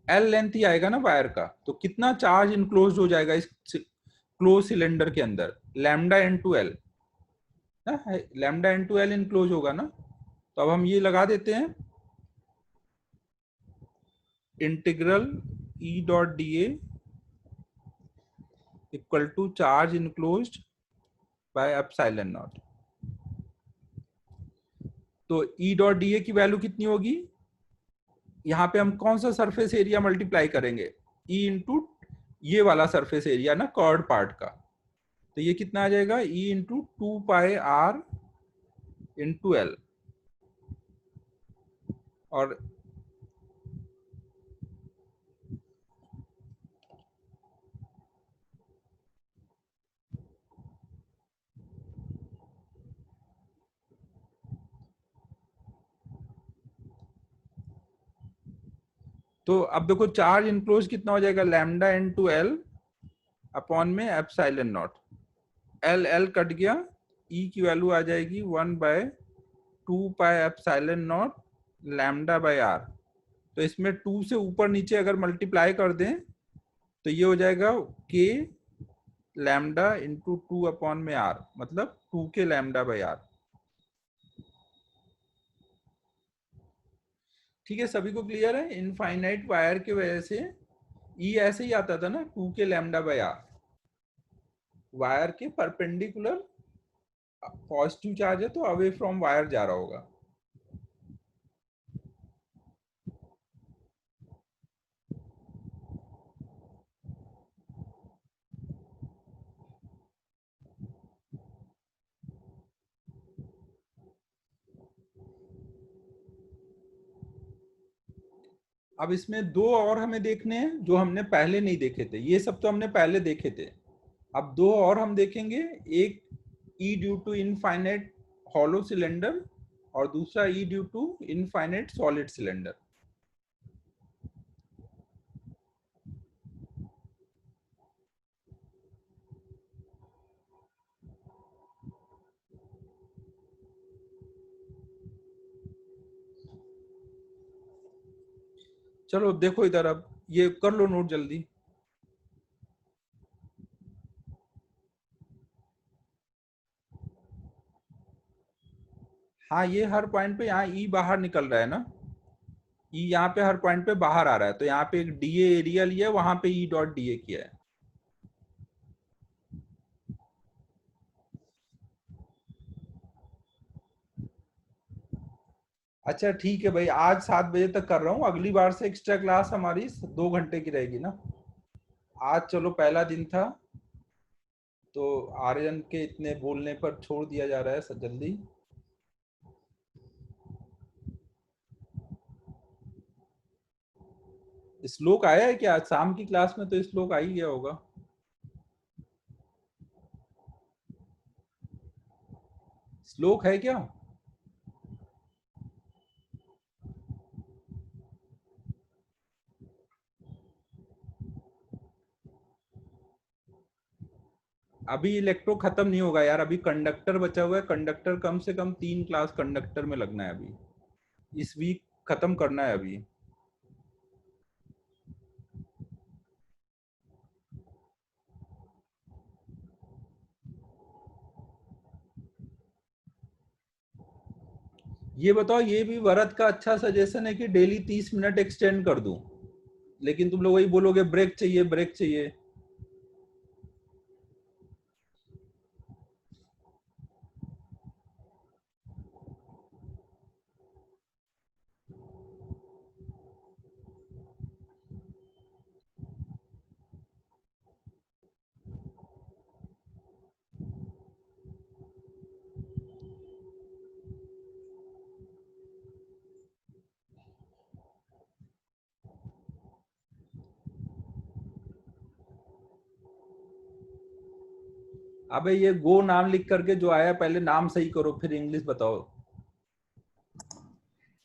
L लेंथ ही आएगा ना वायर का, तो कितना चार्ज इनक्लोज हो जाएगा इस क्लोज सिलेंडर के अंदर, lambda into L, lambda into L enclose होगा ना। तो अब हम ये लगा देते हैं, integral E dot D A equal to charge enclosed by epsilon naught. तो E डॉट डी ए की वैल्यू कितनी होगी, यहाँ पे हम कौन सा सरफेस एरिया मल्टीप्लाई करेंगे, E इंटू ये वाला सरफेस एरिया ना कर्ड पार्ट का, तो ये कितना आ जाएगा, E into 2πr into L। और तो अब देखो चार्ज इनक्लोज कितना हो जाएगा, लैम्डा इनटू L अपॉन में epsilon not, L L cut गया, E की वैल्यू आ जाएगी 1/2 epsilon naught lambda by R। तो इसमें 2 से ऊपर नीचे अगर मल्टीप्लाई कर दें तो ये हो जाएगा K लैम्डा इंटू 2 अपॉन में R, मतलब 2K लैम्डा बाय R। ठीक है, सभी को क्लियर है? इनफाइनाइट वायर की वजह से E ऐसे ही आता था ना, 2K lambda by R, wire के परपेंडिकुलर पॉजिटिव चार्ज है तो अवे फ्रॉम वायर जा रहा होगा। अब इसमें 2 और हमें देखने हैं जो हमने पहले नहीं देखे थे, ये सब तो हमने पहले देखे थे, अब 2 और हम देखेंगे, एक E due to infinite hollow cylinder और दूसरा E due to infinite solid cylinder. चलो देखो इधर, अब ये कर लो नोट जल्दी। हाँ, ये हर पॉइंट पे यहाँ ई बाहर निकल रहा है ना, ई यहाँ पे हर पॉइंट पे बाहर आ रहा है, तो यहाँ पे एक डीए एरिया लिया, वहां पे ई डॉट डीए किया है। अच्छा ठीक है भाई, आज 7 बजे तक कर रहा हूँ, अगली बार से एक्स्ट्रा क्लास हमारी 2 घंटे की रहेगी ना। आज चलो पहला दिन था तो आर्यन के इतने बोलने पर छोड़ दिया जा रहा है जल्दी। श्लोक आया है क्या? आज शाम की क्लास में तो श्लोक आ ही गया होगा। श्लोक है क्या? अभी इलेक्ट्रो खत्म नहीं होगा यार, अभी कंडक्टर बचा हुआ है, कंडक्टर कम से कम 3 क्लास कंडक्टर में लगना है, अभी इस वीक खत्म करना है अभी। ये बताओ, ये भी भरत का अच्छा सजेशन है कि डेली 30 मिनट एक्सटेंड कर दूं, लेकिन तुम लोग वही बोलोगे ब्रेक चाहिए ब्रेक चाहिए। अबे ये गो नाम लिख करके जो आया, पहले नाम सही करो फिर इंग्लिश बताओ।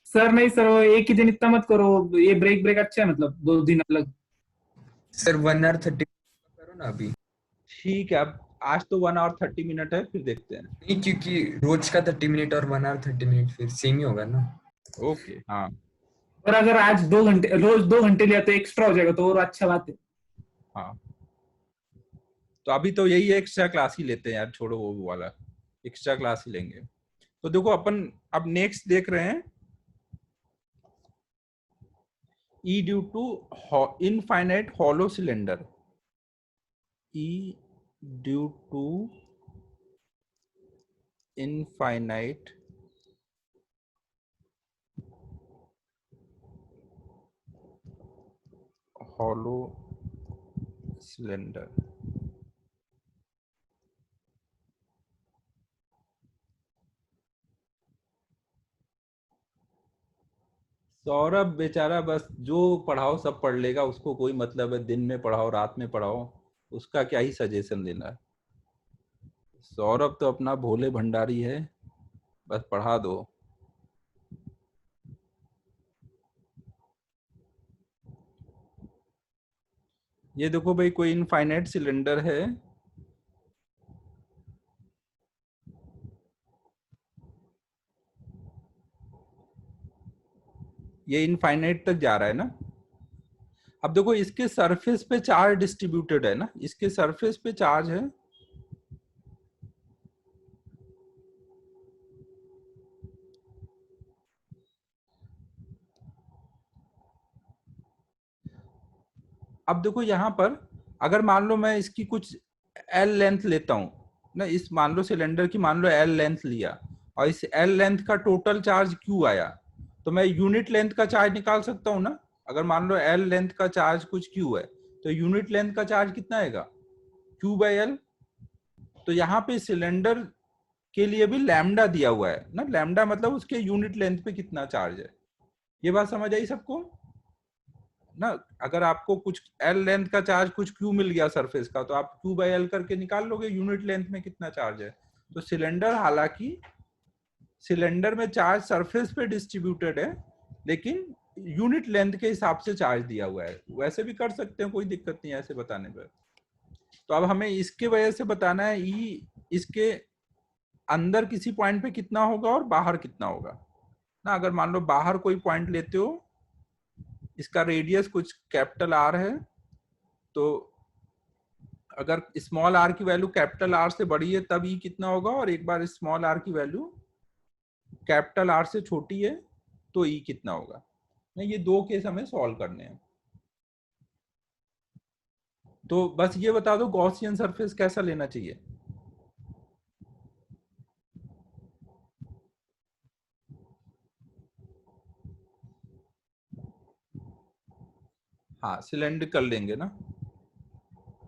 सर नहीं सर, वो एक ही दिन इतना मत करो, ये ब्रेक ब्रेक अच्छा है, मतलब 2 दिन अलग। सर 1 hour 30 करो ना अभी। ठीक है, अब आज तो 1 hour 30 मिनट है, फिर देखते हैं। नहीं, क्योंकि रोज का 30 मिनट और 1 hour 30 मिनट फिर सेम ही होगा ना। ओके हाँ। और अगर आज 2 घंटे, रोज 2 घंटे लिया तो एक्स्ट्रा हो जाएगा, तो और अच्छा बात है। हाँ तो अभी तो यही है, एक्स्ट्रा क्लास ही लेते हैं यार, छोड़ो वो वाला, एक्स्ट्रा क्लास ही लेंगे। तो देखो अपन अब नेक्स्ट देख रहे हैं, E due to infinite hollow cylinder. E due to infinite hollow cylinder. Saurabh बेचारा बस जो पढ़ाओ सब पढ़ लेगा, उसको कोई मतलब है दिन में पढ़ाओ रात में पढ़ाओ, उसका क्या ही सजेशन देना है। सौरभ तो अपना भोले भंडारी है, बस पढ़ा दो। ये देखो भाई, कोई इनफाइनाइट सिलेंडर है, ये इनफाइनाइट तक जा रहा है ना। अब देखो इसके सरफेस पे चार्ज डिस्ट्रीब्यूटेड है ना, इसके सरफेस पे चार्ज है, अब देखो यहाँ पर अगर मान लो मैं इसकी कुछ एल लेंथ लेता हूँ ना, इस मान लो सिलेंडर की मान लो एल लेंथ लिया, और इस एल लेंथ का टोटल चार्ज क्यू आया, तो मैं यूनिट लेंथ का चार्ज निकाल सकता हूँ ना। अगर मान लो एल लेंथ का चार्ज कुछ क्यू है, तो यूनिट लेंथ का चार्ज कितना आएगा, क्यू बाई एल। तो यहाँ पे सिलेंडर के लिए भी लैम्डा दिया हुआ है ना, लैम्डा मतलब उसके यूनिट लेंथ पे कितना चार्ज है। ये बात समझ आई सबको ना। अगर आपको कुछ एल लेंथ का चार्ज कुछ क्यू मिल गया सरफेस का, तो आप क्यू बाई एल करके निकाल लोगे यूनिट लेंथ में कितना चार्ज है। तो सिलेंडर, हालांकि सिलेंडर में चार्ज सरफेस पे डिस्ट्रीब्यूटेड है, लेकिन यूनिट लेंथ के हिसाब से चार्ज दिया हुआ है। वैसे भी कर सकते हैं, कोई दिक्कत नहीं है ऐसे बताने पर। तो अब हमें इसके वजह से बताना है ई इसके अंदर किसी पॉइंट पे कितना होगा और बाहर कितना होगा ना। अगर मान लो बाहर कोई पॉइंट लेते हो, इसका रेडियस कुछ कैपिटल आर है, तो अगर स्मॉल आर की वैल्यू कैपिटल आर से बड़ी है तब ई कितना होगा, और एक बार स्मॉल आर की वैल्यू कैपिटल आर से छोटी है तो ई कितना होगा ना। ये दो केस हमें सॉल्व करने हैं। तो बस ये बता दो गॉसियन सरफेस कैसा लेना चाहिए। हाँ सिलेंड्रिकल लेंगे ना।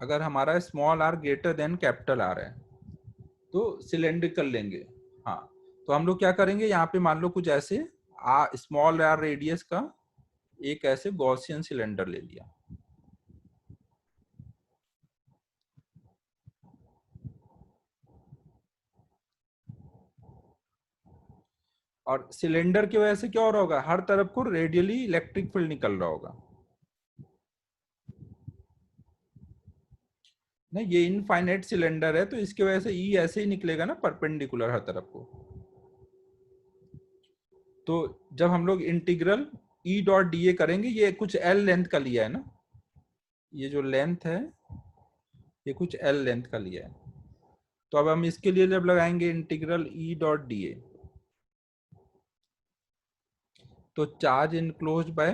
अगर हमारा small R greater than capital R है तो सिलेंड्रिकल लेंगे। हाँ तो हम लोग क्या करेंगे, यहाँ पे मान लो कुछ ऐसे स्मॉल आर रेडियस का एक ऐसे गॉसियन सिलेंडर ले लिया, और सिलेंडर की वजह से क्या हो रहा होगा, हर तरफ को रेडियली इलेक्ट्रिक फील्ड निकल रहा होगा ना। ये इनफाइनाइट सिलेंडर है तो इसकी वजह से ई ऐसे ही निकलेगा ना, परपेंडिकुलर हर तरफ को। तो जब हम लोग इंटीग्रल ई डॉट डी ए करेंगे, ये कुछ एल लेंथ का लिया है ना, ये जो लेंथ है ये कुछ एल लेंथ का लिया है। तो अब हम इसके लिए जब लगाएंगे integral E dot D A, तो charge enclose by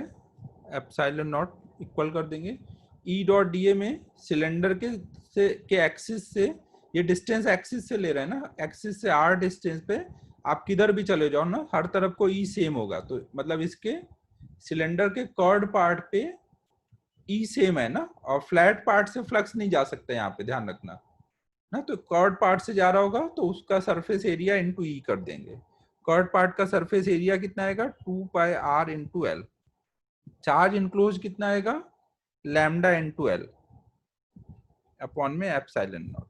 epsilon naught equal कर देंगे ई डॉट डी ए में सिलेंडर के एक्सिस से, ये डिस्टेंस एक्सिस से ले रहे हैं ना, एक्सिस से आर डिस्टेंस पे आप किधर भी चले जाओ ना, हर तरफ को ई सेम होगा। तो मतलब इसके सिलेंडर के कर्ड पार्ट पे ई सेम है ना, और फ्लैट पार्ट से फ्लक्स नहीं जा सकता, यहाँ पे ध्यान रखना ना। तो कर्ड पार्ट से जा रहा होगा तो उसका सरफेस एरिया इंटू ई कर देंगे। कर्ड पार्ट का सरफेस एरिया कितना आएगा, 2 pi R into L. Charge enclose कितना आएगा, लैम्डा इंटू एल अपॉन में एप्सिलॉन नॉट।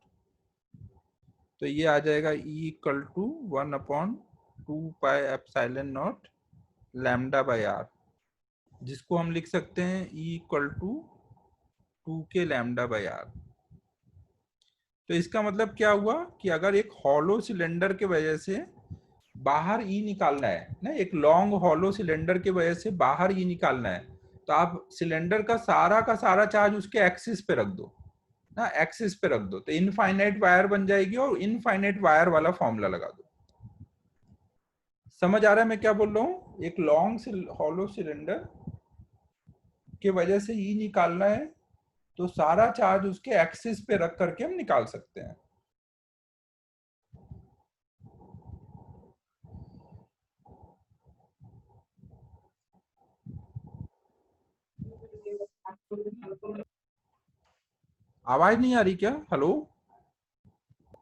तो ये आ जाएगा E equal to 1/2 pi epsilon naught lambda by R, जिसको हम लिख सकते हैं E equal to 2k lambda by R. तो इसका मतलब क्या हुआ कि अगर एक हॉलो सिलेंडर के वजह से बाहर E निकालना है ना, एक लॉन्ग हॉलो सिलेंडर के वजह से बाहर E निकालना है, तो आप सिलेंडर का सारा चार्ज उसके एक्सिस पे रख दो ना, एक्सिस पे रख दो, तो इनफाइनाइट वायर बन जाएगी और इनफाइनाइट वायर वाला फॉर्मूला लगा दो। समझ आ रहा है मैं क्या बोल रहा हूँ? एक लॉन्ग हॉलो सिलेंडर के वजह से ई निकालना है तो सारा चार्ज उसके एक्सिस पे रख करके हम निकाल सकते हैं। आवाज नहीं आ रही क्या? हेलो,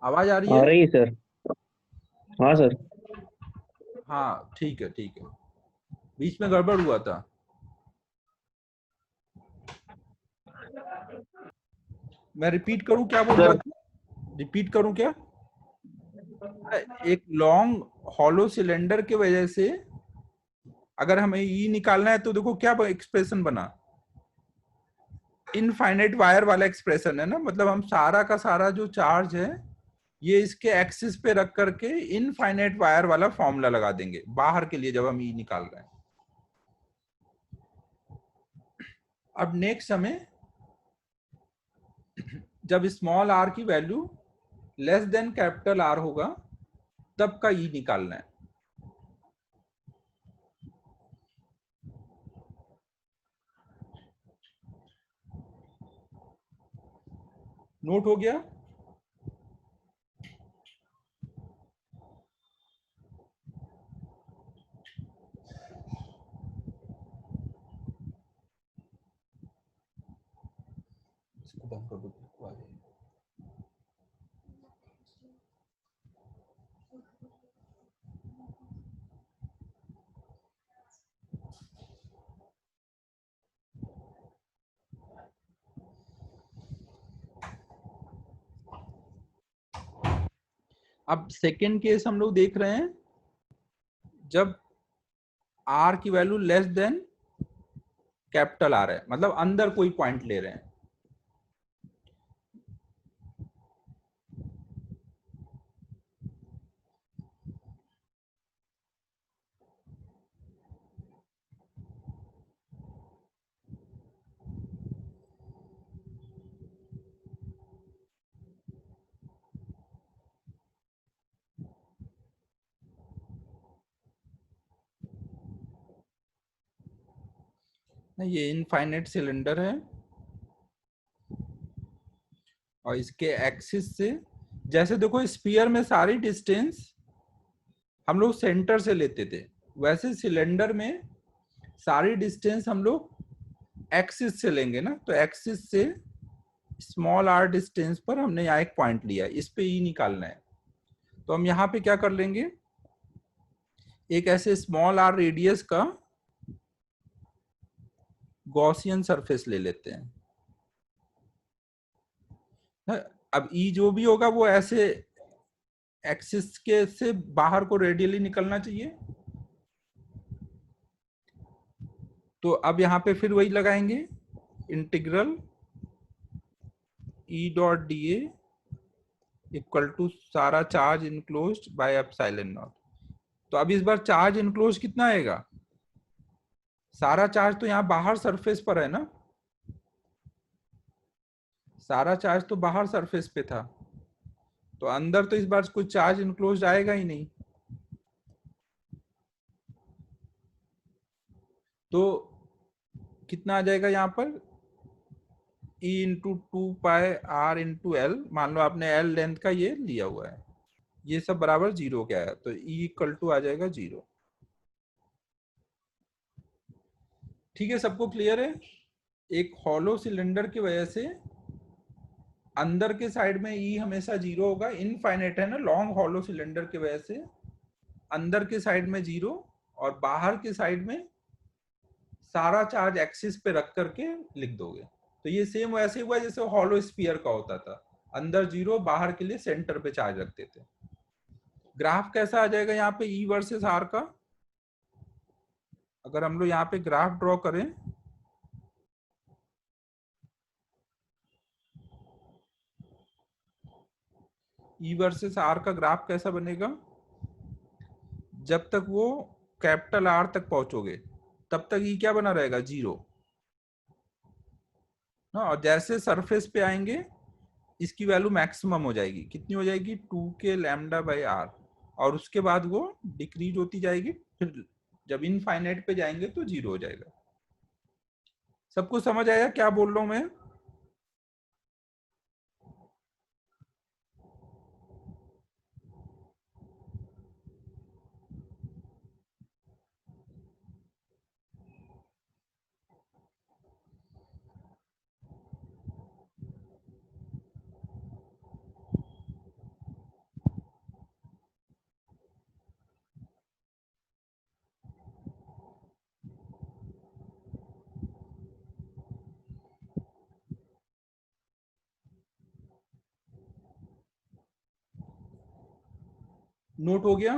आवाज आ रही आ है? रही है सर। हाँ सर। हाँ ठीक है, ठीक है, बीच में गड़बड़ हुआ था। मैं रिपीट करूं क्या बोल रहा था? रिपीट करूं क्या? एक लॉन्ग हॉलो सिलेंडर के वजह से अगर हमें ई निकालना है तो देखो क्या एक्सप्रेशन बना, इनफाइनाइट वायर वाला एक्सप्रेशन है ना। मतलब हम सारा का सारा जो चार्ज है ये इसके एक्सिस पे रख करके इनफाइनाइट वायर वाला फॉर्मूला लगा देंगे बाहर के लिए जब हम ई निकाल रहे हैं। अब नेक्स्ट हमें जब स्मॉल आर की value less than capital are होगा तब का ई निकालना है। नोट हो गया? इसको बंद कर दो। अब सेकेंड केस हम लोग देख रहे हैं जब आर की value less than capital R है, मतलब अंदर कोई पॉइंट ले रहे हैं। ये इनफाइनाइट सिलेंडर है और इसके एक्सिस से, जैसे देखो स्फीयर में सारी डिस्टेंस हम लोग सेंटर से लेते थे, वैसे सिलेंडर में सारी डिस्टेंस हम लोग एक्सिस से लेंगे ना। तो एक्सिस से स्मॉल आर डिस्टेंस पर हमने यहाँ एक पॉइंट लिया है, इस पे ई निकालना है। तो हम यहाँ पे क्या कर लेंगे, एक ऐसे स्मॉल आर रेडियस का गॉसियन सरफेस ले लेते हैं। अब ई जो भी होगा वो ऐसे एक्सिस के से बाहर को रेडियली निकलना चाहिए। तो अब यहाँ पे फिर वही लगाएंगे, integral E dot D A equal to सारा charge enclosed by epsilon naught. तो अब इस बार चार्ज इनक्लोज कितना आएगा, सारा चार्ज तो यहाँ बाहर सरफेस पर है ना, सारा चार्ज तो बाहर सरफेस पे था, तो अंदर तो इस बार कुछ चार्ज इनक्लोज आएगा ही नहीं। तो कितना आ जाएगा यहाँ पर E into 2πr into L, मान लो आपने एल लेंथ का ये लिया हुआ है, ये सब बराबर 0 क्या है, तो E इक्वल टू आ जाएगा 0। ठीक है, सबको क्लियर है? एक हॉलो सिलेंडर की वजह से अंदर के साइड में E हमेशा 0 होगा, इनफाइनाइट है ना, लॉन्ग हॉलो सिलेंडर की वजह से अंदर के साइड में 0 और बाहर के साइड में सारा चार्ज एक्सिस पे रख करके लिख दोगे। तो ये सेम वैसे हुआ जैसे हॉलो स्फीयर का होता था, अंदर 0 बाहर के लिए सेंटर पे चार्ज रखते थे। ग्राफ कैसा आ जाएगा यहाँ पे E वर्सेस R का? अगर हम लोग यहाँ पे ग्राफ ड्रॉ करें, E वर्सेस R का ग्राफ कैसा बनेगा? जब तक वो कैपिटल R तक पहुंचोगे तब तक E क्या बना रहेगा? 0 ना, और जैसे सरफेस पे आएंगे इसकी वैल्यू मैक्सिमम हो जाएगी, कितनी हो जाएगी? 2k लैम्डा बाई R, और उसके बाद वो डिक्रीज होती जाएगी, फिर जब इनफाइनाइट पे जाएंगे तो 0 हो जाएगा। सबको समझ आया क्या बोल रहा हूं मैं? नोट हो गया?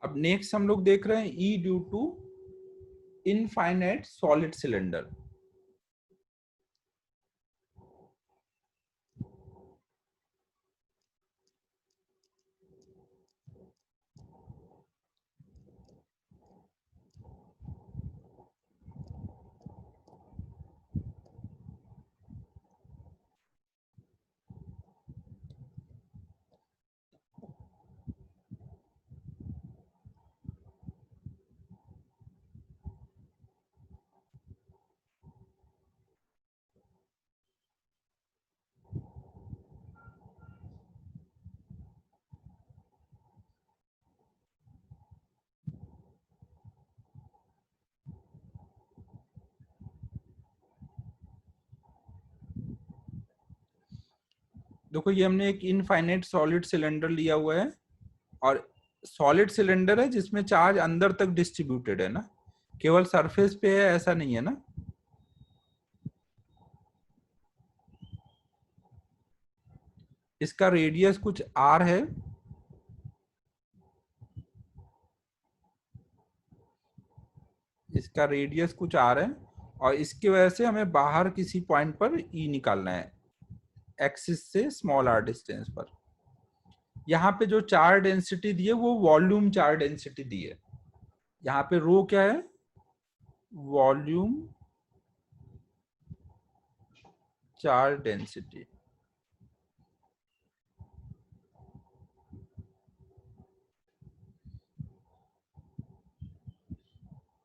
अब नेक्स्ट हम लोग देख रहे हैं E due to infinite solid cylinder. देखो ये हमने एक इनफाइनाइट सॉलिड सिलेंडर लिया हुआ है, और सॉलिड सिलेंडर है जिसमें चार्ज अंदर तक डिस्ट्रीब्यूटेड है ना, केवल सरफेस पे है ऐसा नहीं है ना। इसका रेडियस कुछ R है, इसका रेडियस कुछ R है, और इसकी वजह से हमें बाहर किसी पॉइंट पर E निकालना है एक्सिस से स्मॉल r डिस्टेंस पर। यहाँ पे जो चार्ज डेंसिटी दी है वो वॉल्यूम चार्ज डेंसिटी दी है। यहाँ पे रो क्या है? Volume charge density.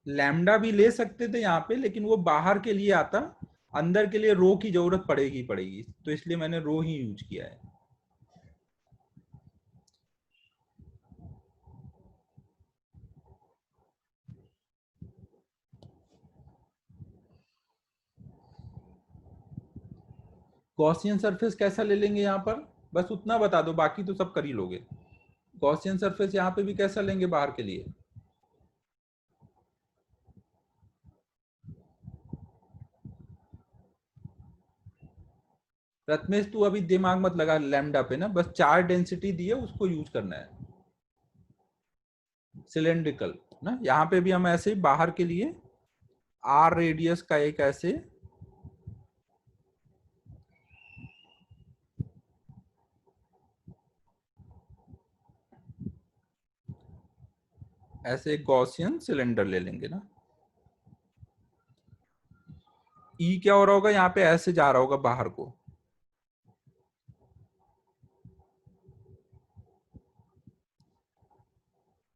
लैम्डा भी ले सकते थे यहाँ पे, लेकिन वो बाहर के लिए आता, अंदर के लिए रो की जरूरत पड़ेगी, तो इसलिए मैंने रो ही यूज किया है। गॉसियन सरफेस कैसा ले लेंगे यहाँ पर, बस उतना बता दो, बाकी तो सब कर ही लोगे। गॉसियन सरफेस यहाँ पे भी कैसा लेंगे बाहर के लिए? प्रथमेश तू अभी दिमाग मत लगा लैम्डा पे ना, बस चार्ज डेंसिटी दी है उसको यूज करना है। सिलेंड्रिकल ना, यहाँ पे भी हम ऐसे ही बाहर के लिए R रेडियस का एक ऐसे ऐसे एक गॉसियन सिलेंडर ले लेंगे ना। ई क्या हो रहा होगा, यहाँ पे ऐसे जा रहा होगा बाहर को,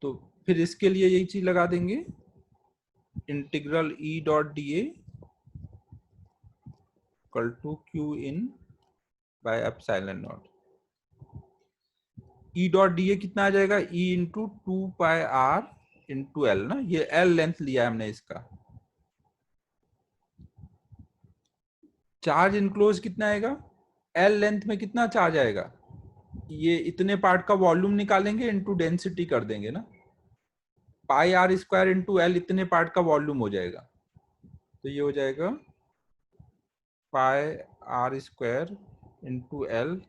तो फिर इसके लिए यही चीज लगा देंगे, integral E dot D equal to Q in by epsilon naught. E dot D कितना आ जाएगा, E into 2πr into L ना, ये एल लेंथ लिया है हमने इसका। चार्ज इनक्लोज कितना आएगा, एल लेंथ में कितना चार्ज आएगा, ये इतने पार्ट का वॉल्यूम निकालेंगे इंटू डेंसिटी कर देंगे ना, pi R square into L इतने पार्ट का वॉल्यूम हो जाएगा, तो ये हो जाएगा pi R square into L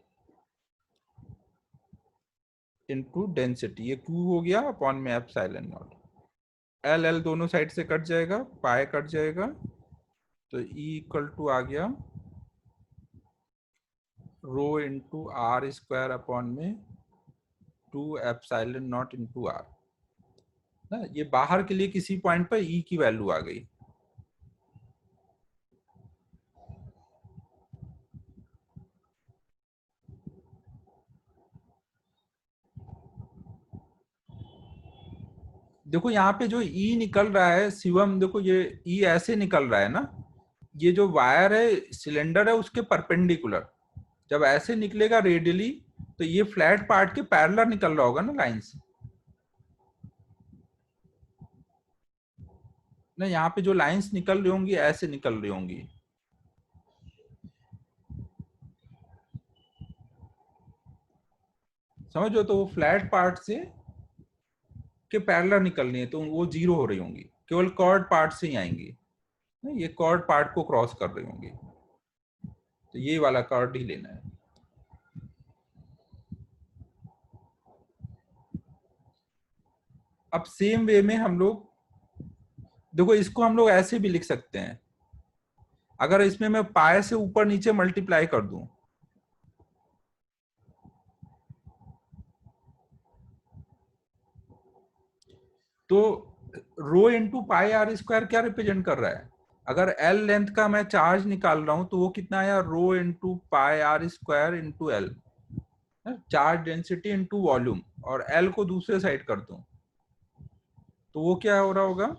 into density, ये क्यू हो गया अपॉन में एप्सिलॉन नॉट। एल एल दोनों साइड से कट जाएगा, पाई कट जाएगा, तो ई इक्वल टू आ गया rho into are square upon में 2 एप्सिलॉन नॉट इंटू आर ना। ये बाहर के लिए किसी पॉइंट पर ई की वैल्यू आ गई। देखो यहाँ पे जो ई निकल रहा है शिवम, देखो ये ई ऐसे निकल रहा है ना, ये जो वायर है सिलेंडर है उसके परपेंडिकुलर, जब ऐसे निकलेगा रेडियली तो ये फ्लैट पार्ट के पैरेलल निकल रहा होगा ना लाइंस ना। यहाँ पे जो लाइंस निकल रही होंगी ऐसे निकल रही होंगी, समझो, तो वो फ्लैट पार्ट से के पैरेलल निकल रही है, तो वो जीरो हो रही होंगी, केवल कॉर्ड पार्ट से ही आएंगी, ये कॉर्ड पार्ट को क्रॉस कर रही होंगी, तो ये वाला कॉर्ड ही लेना है। अब सेम वे में हम लोग देखो, इसको हम लोग ऐसे भी लिख सकते हैं, अगर इसमें मैं पाई से ऊपर नीचे मल्टीप्लाई कर दूं, तो rho into pi R square क्या रिप्रेजेंट कर रहा है, अगर एल लेंथ का मैं चार्ज निकाल रहा हूं तो वो कितना आया, rho into pi R square into L, charge density into volume, और एल को दूसरे साइड कर दूं तो वो क्या हो रहा होगा,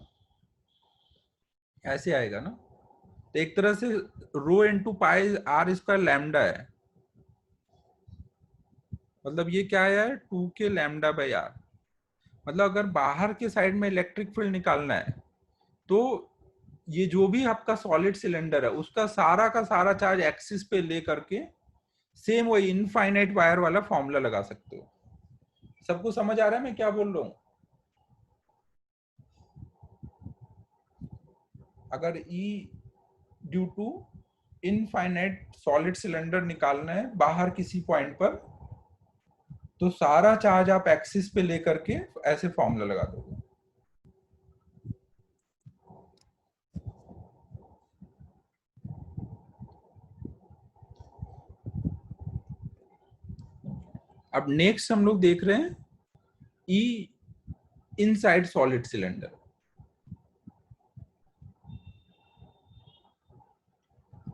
ऐसे आएगा ना। तो एक तरह से rho into pi R square lambda है, मतलब ये क्या है, 2k लैम्डा बाई आर। मतलब अगर बाहर के साइड में इलेक्ट्रिक फील्ड निकालना है तो ये जो भी आपका सॉलिड सिलेंडर है उसका सारा का सारा चार्ज एक्सिस पे ले करके सेम वही इनफाइनाइट वायर वाला फॉर्मूला लगा सकते हो। सबको समझ आ रहा है मैं क्या बोल रहा हूं? अगर E due to infinite solid cylinder निकालना है बाहर किसी पॉइंट पर, तो सारा चार्ज आप एक्सिस पे लेकर के ऐसे फॉर्मूला लगा दोगे। अब नेक्स्ट हम लोग देख रहे हैं ई इनसाइड सॉलिड सिलेंडर।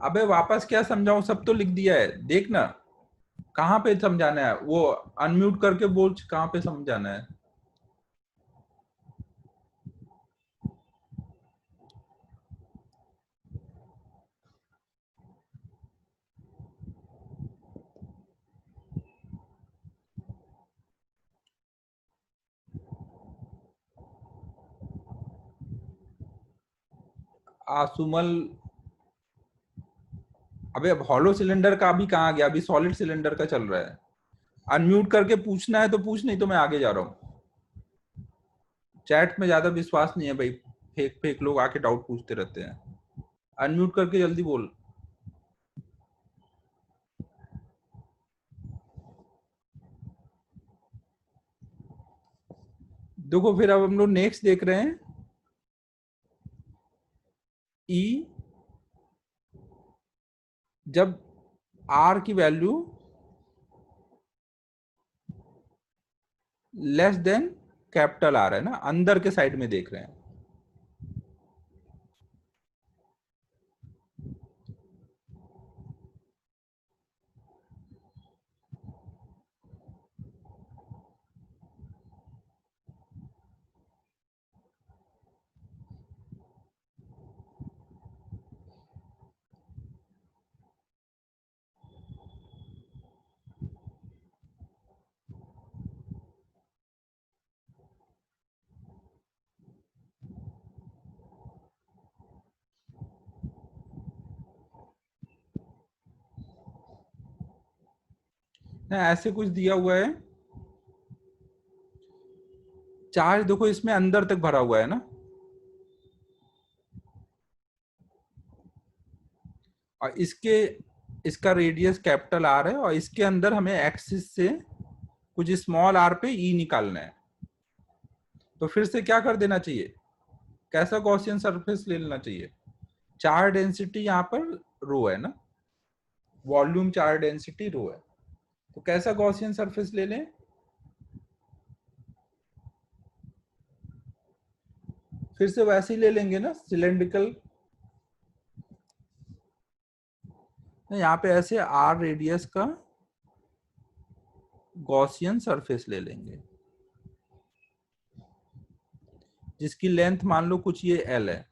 अबे वापस क्या समझाऊं, सब तो लिख दिया है, देखना कहाँ पे समझाना है, वो अनम्यूट करके बोल कहाँ पे समझाना है। आसुमल, अबे अब हॉलो सिलेंडर का भी कहाँ गया, अभी सॉलिड सिलेंडर का चल रहा है। अनम्यूट करके पूछना है तो पूछ, नहीं तो मैं आगे जा रहा हूँ। चैट में ज्यादा विश्वास नहीं है भाई, फेक फेक लोग आके डाउट पूछते रहते हैं। अनम्यूट करके जल्दी बोल। देखो फिर अब हम लोग नेक्स्ट देख रहे हैं ई जब आर की value less than capital R है ना, अंदर के साइड में देख रहे हैं। ना ऐसे कुछ दिया हुआ है, चार्ज देखो इसमें अंदर तक भरा हुआ है ना, और इसका रेडियस कैपिटल आर है, और इसके अंदर हमें एक्सिस से कुछ स्मॉल आर पे ई निकालना है। तो फिर से क्या कर देना चाहिए, कैसा गॉसियन सरफेस ले लेना चाहिए, चार्ज डेंसिटी यहाँ पर रो है ना, वॉल्यूम चार्ज डेंसिटी रो है, तो कैसा गॉसियन सरफेस ले लें, फिर से वैसे ही ले लेंगे ना, सिलेंड्रिकल, यहाँ पे ऐसे आर रेडियस का गॉसियन सरफेस ले लेंगे, जिसकी लेंथ मान लो कुछ ये एल है।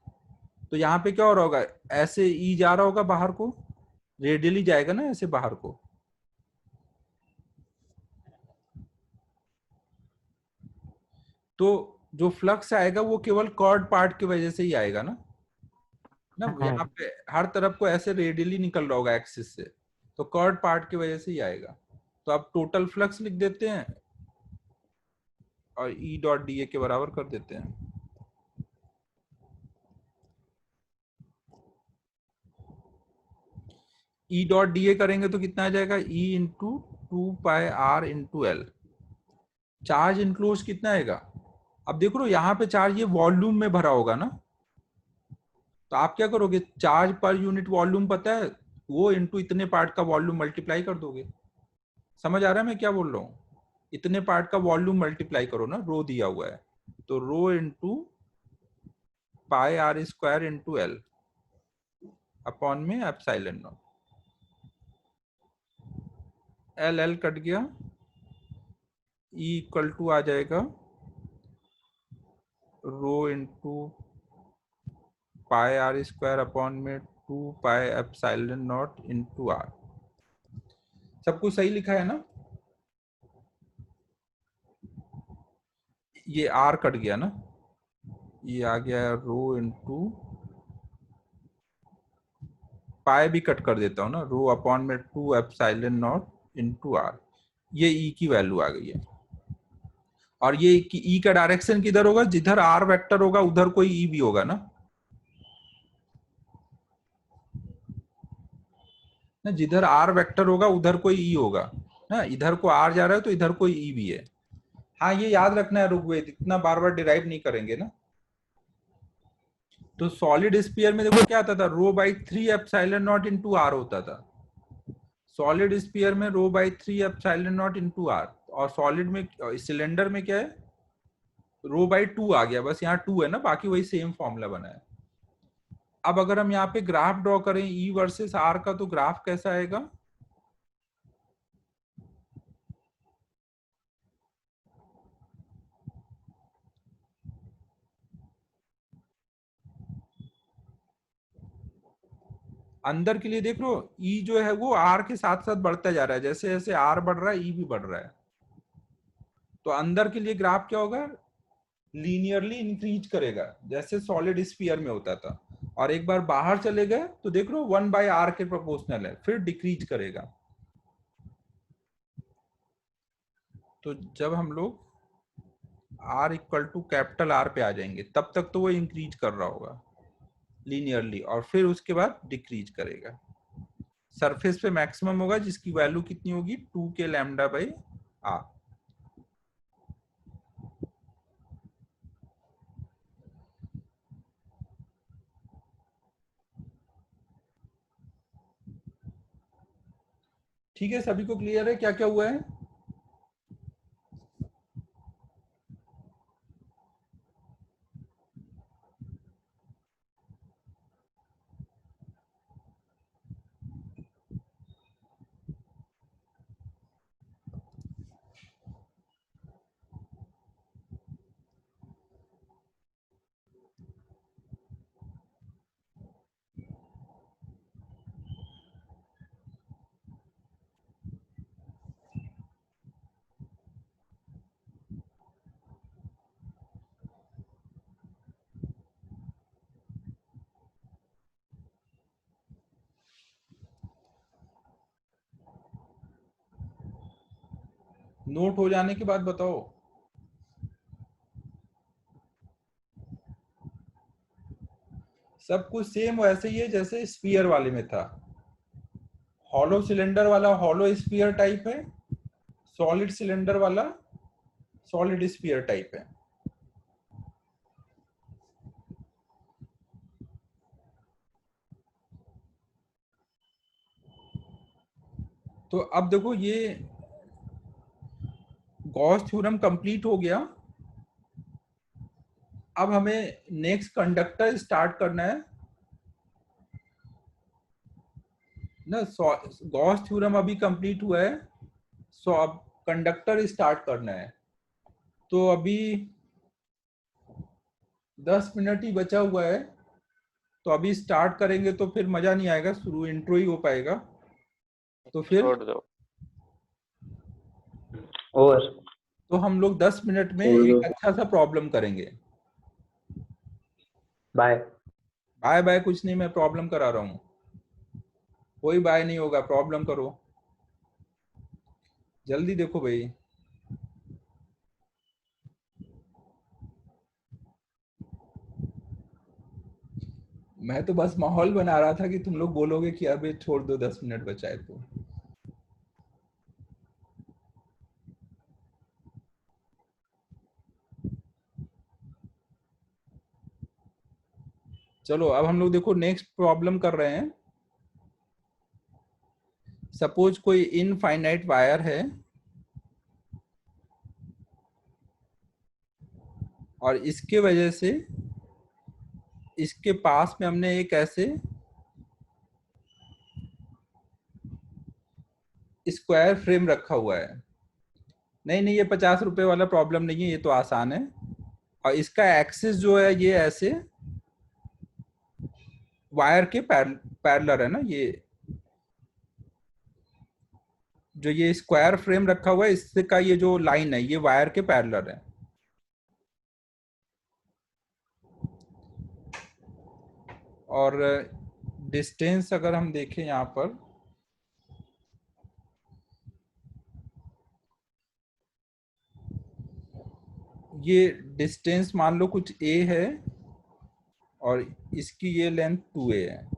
तो यहाँ पे क्या हो रहा होगा, ऐसे ई जा रहा होगा बाहर को, रेडियली जाएगा ना ऐसे बाहर को, तो जो फ्लक्स आएगा वो केवल कॉर्ड पार्ट की वजह से ही आएगा ना, यहाँ पे हर तरफ को ऐसे रेडियली निकल रहा होगा एक्सिस से, तो कॉर्ड पार्ट की वजह से ही आएगा। तो आप टोटल फ्लक्स लिख देते हैं और ई डॉट डी ए के बराबर कर देते हैं। ई डॉट डी ए करेंगे तो कितना आ जाएगा, E into 2πr into L. Charge enclose कितना आएगा, अब देख लो यहाँ पे चार्ज ये वॉल्यूम में भरा होगा ना, तो आप क्या करोगे, चार्ज पर यूनिट वॉल्यूम पता है, वो इंटू इतने पार्ट का वॉल्यूम मल्टीप्लाई कर दोगे। समझ आ रहा है मैं क्या बोल रहा हूँ, इतने पार्ट का वॉल्यूम मल्टीप्लाई करो ना, रो दिया हुआ है, तो rho into pi R square into L upon में epsilon naught, L L cut गया, ई इक्वल टू आ जाएगा rho into pi R square upon में 2 pi epsilon naught into R. सब कुछ सही लिखा है ना, ये आर कट गया ना, ये आ गया रो इंटू पाई भी कट कर देता हूँ ना, रो अपॉन में 2 एप्सिलॉन नॉट इंटू आर, ये ई की वैल्यू आ गई है। और ये ई का डायरेक्शन किधर होगा, जिधर आर वेक्टर होगा उधर कोई ई भी होगा ना, जिधर आर वेक्टर होगा उधर कोई ई होगा ना, इधर को आर जा रहा है तो इधर कोई ई भी है। हाँ ये याद रखना है ऋग्वेद, इतना बार बार डिराइव नहीं करेंगे ना। तो सॉलिड स्फीयर में देखो क्या आता था, rho by 3 epsilon naught into R होता था, सॉलिड स्फीयर में rho by 3 epsilon naught into R, और सॉलिड में सिलेंडर में क्या है, रो बाई 2 आ गया, बस यहाँ 2 है ना, बाकी वही सेम फॉर्मूला बना है। अब अगर हम यहाँ पे ग्राफ ड्रॉ करें ई वर्सेस आर का, तो ग्राफ कैसा आएगा, अंदर के लिए देख लो, ई जो है वो आर के साथ साथ बढ़ता जा रहा है, जैसे जैसे आर बढ़ रहा है ई भी बढ़ रहा है, तो अंदर के लिए ग्राफ क्या होगा, लीनियरली इंक्रीज करेगा जैसे सॉलिड स्फीयर में होता था, और एक बार बाहर चले गए तो देख लो 1/r के प्रोपोर्शनल है, फिर डिक्रीज करेगा। तो जब हम लोग r equal to capital R पे आ जाएंगे तब तक तो वो इंक्रीज कर रहा होगा लीनियरली, और फिर उसके बाद डिक्रीज करेगा, सरफेस पे मैक्सिमम होगा जिसकी वैल्यू कितनी होगी, 2k लैम्डा बाई r। ठीक है, सभी को क्लियर है क्या क्या हुआ है। नोट हो जाने के बाद बताओ। सब कुछ सेम वैसे ही है जैसे स्फीयर वाले में था। हॉलो सिलेंडर वाला हॉलो स्फीयर टाइप है, सॉलिड सिलेंडर वाला सॉलिड स्फीयर टाइप है। तो अब देखो ये गॉस थ्योरम कंप्लीट हो गया। अब हमें नेक्स्ट कंडक्टर स्टार्ट करना है ना। गॉस थ्योरम अभी कंप्लीट हुआ है, सो अब कंडक्टर स्टार्ट करना है। तो अभी 10 मिनट ही बचा हुआ है, तो अभी स्टार्ट करेंगे तो फिर मजा नहीं आएगा, शुरू इंट्रो ही हो पाएगा। तो फिर छोड़ दो। ओवर। तो हम लोग 10 मिनट में छोड़ दो। एक अच्छा सा प्रॉब्लम करेंगे। बाय। बाय बाय कुछ नहीं, मैं प्रॉब्लम करा रहा हूँ। कोई बाय नहीं होगा, प्रॉब्लम करो जल्दी। देखो भाई, मैं तो बस माहौल बना रहा था कि तुम लोग बोलोगे कि अबे छोड़ दो, 10 मिनट बचा है तो। चलो अब हम लोग देखो नेक्स्ट प्रॉब्लम कर रहे हैं। सपोज कोई इनफाइनाइट वायर है और इसके वजह से इसके पास में हमने एक ऐसे स्क्वायर फ्रेम रखा हुआ है। नहीं नहीं, ये 50 रुपए वाला प्रॉब्लम नहीं है, ये तो आसान है। और इसका एक्सिस जो है ये ऐसे वायर के पैरेलल है ना। ये जो ये स्क्वायर फ्रेम रखा हुआ है, इससे का ये जो लाइन है ये वायर के पैरेलल है। और डिस्टेंस अगर हम देखें यहाँ पर, ये डिस्टेंस मान लो कुछ a है और इसकी ये लेंथ 2a है।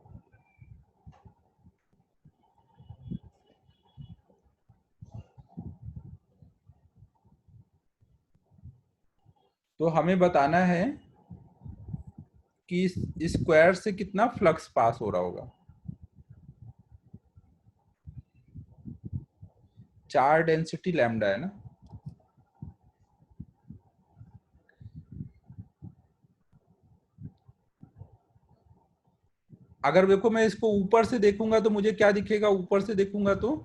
तो हमें बताना है कि इस स्क्वायर से कितना फ्लक्स पास हो रहा होगा। 4 डेंसिटी लैम्डा है ना। अगर देखो मैं इसको ऊपर से देखूंगा तो मुझे क्या दिखेगा, ऊपर से देखूंगा तो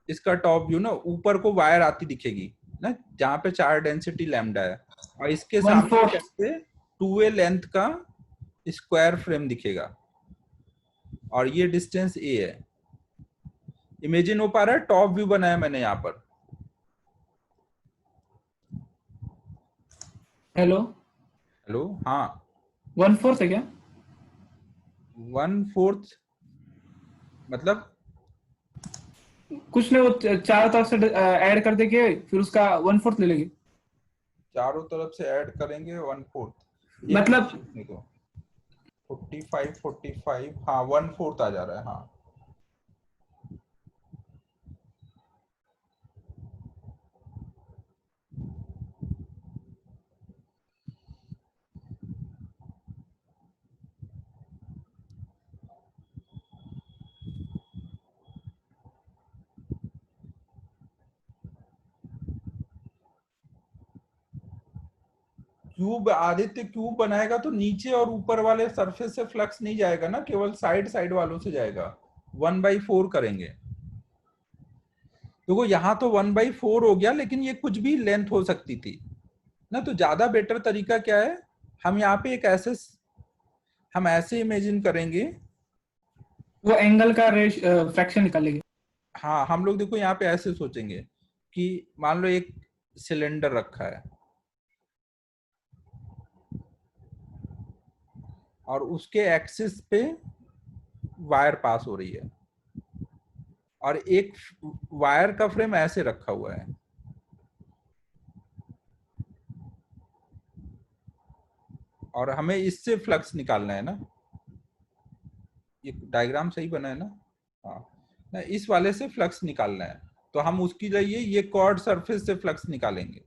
इसका टॉप व्यू ना, ऊपर को वायर आती दिखेगी ना जहाँ पे 4 डेंसिटी लैम्डा है, और इसके सामने 1/4 कैसे 2a लेंथ का स्क्वायर फ्रेम दिखेगा, और ये डिस्टेंस a है। इमेजिन हो पा रहा है? टॉप व्यू बनाया मैंने यहाँ पर। हेलो, हेलो, हाँ। 1/4 है क्या? 1/4 मतलब कुछ नहीं, वो चारों तरफ से ऐड कर देंगे, फिर उसका 1/4 ले लेंगे। चारों तरफ से ऐड करेंगे 1/4 मतलब 45 हाँ 1/4 आ जा रहा है। हाँ क्यूब, आदित्य क्यूब बनाएगा तो नीचे और ऊपर वाले सरफेस से फ्लक्स नहीं जाएगा ना, केवल साइड साइड वालों से जाएगा। 1/4 करेंगे। देखो यहाँ तो 1/4 हो गया, लेकिन ये कुछ भी लेंथ हो सकती थी ना। तो ज्यादा बेटर तरीका क्या है, हम यहाँ पे एक ऐसे हम ऐसे इमेजिन करेंगे। वो एंगल का फ्रैक्शन निकालेंगे। हाँ हम लोग देखो यहाँ पे ऐसे सोचेंगे कि मान लो एक सिलेंडर रखा है और उसके एक्सिस पे वायर पास हो रही है, और एक वायर का फ्रेम ऐसे रखा हुआ है। और हमें इससे फ्लक्स निकालना है ना, ये डायग्राम सही बना है ना, हाँ ना, इस वाले से फ्लक्स निकालना है, तो हम उसके लिए ये कॉर्ड सरफेस से फ्लक्स निकालेंगे।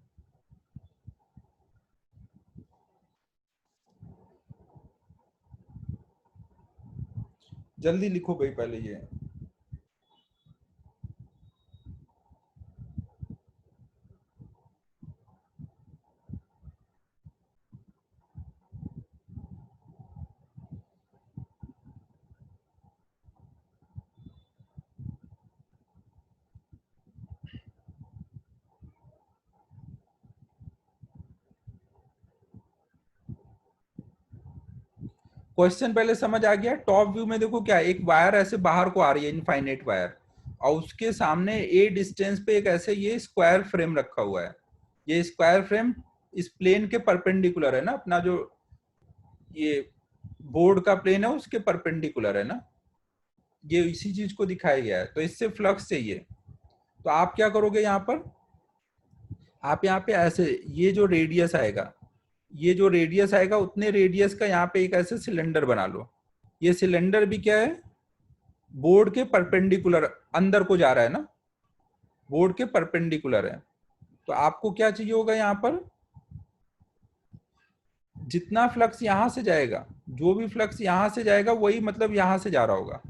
जल्दी लिखो भाई पहले ये। क्वेश्चन पहले समझ आ गया। टॉप व्यू में देखो क्या, एक वायर ऐसे बाहर को आ रही है, इनफाइनाइट वायर, और उसके सामने ए डिस्टेंस पे एक ऐसे ये स्क्वायर फ्रेम रखा हुआ है। ये स्क्वायर फ्रेम इस प्लेन के परपेंडिकुलर है ना, अपना जो ये बोर्ड का प्लेन है उसके परपेंडिकुलर है ना, ये इसी चीज को दिखाया गया है। तो इससे फ्लक्स चाहिए, तो आप क्या करोगे यहाँ पर, आप यहाँ पे ऐसे ये जो रेडियस आएगा, ये जो रेडियस आएगा उतने रेडियस का यहाँ पे एक ऐसे सिलेंडर बना लो। ये सिलेंडर भी क्या है, बोर्ड के परपेंडिकुलर अंदर को जा रहा है ना, बोर्ड के परपेंडिकुलर है। तो आपको क्या चाहिए होगा यहाँ पर, जितना फ्लक्स यहां से जाएगा, जो भी फ्लक्स यहां से जाएगा वही मतलब यहां से जा रहा होगा,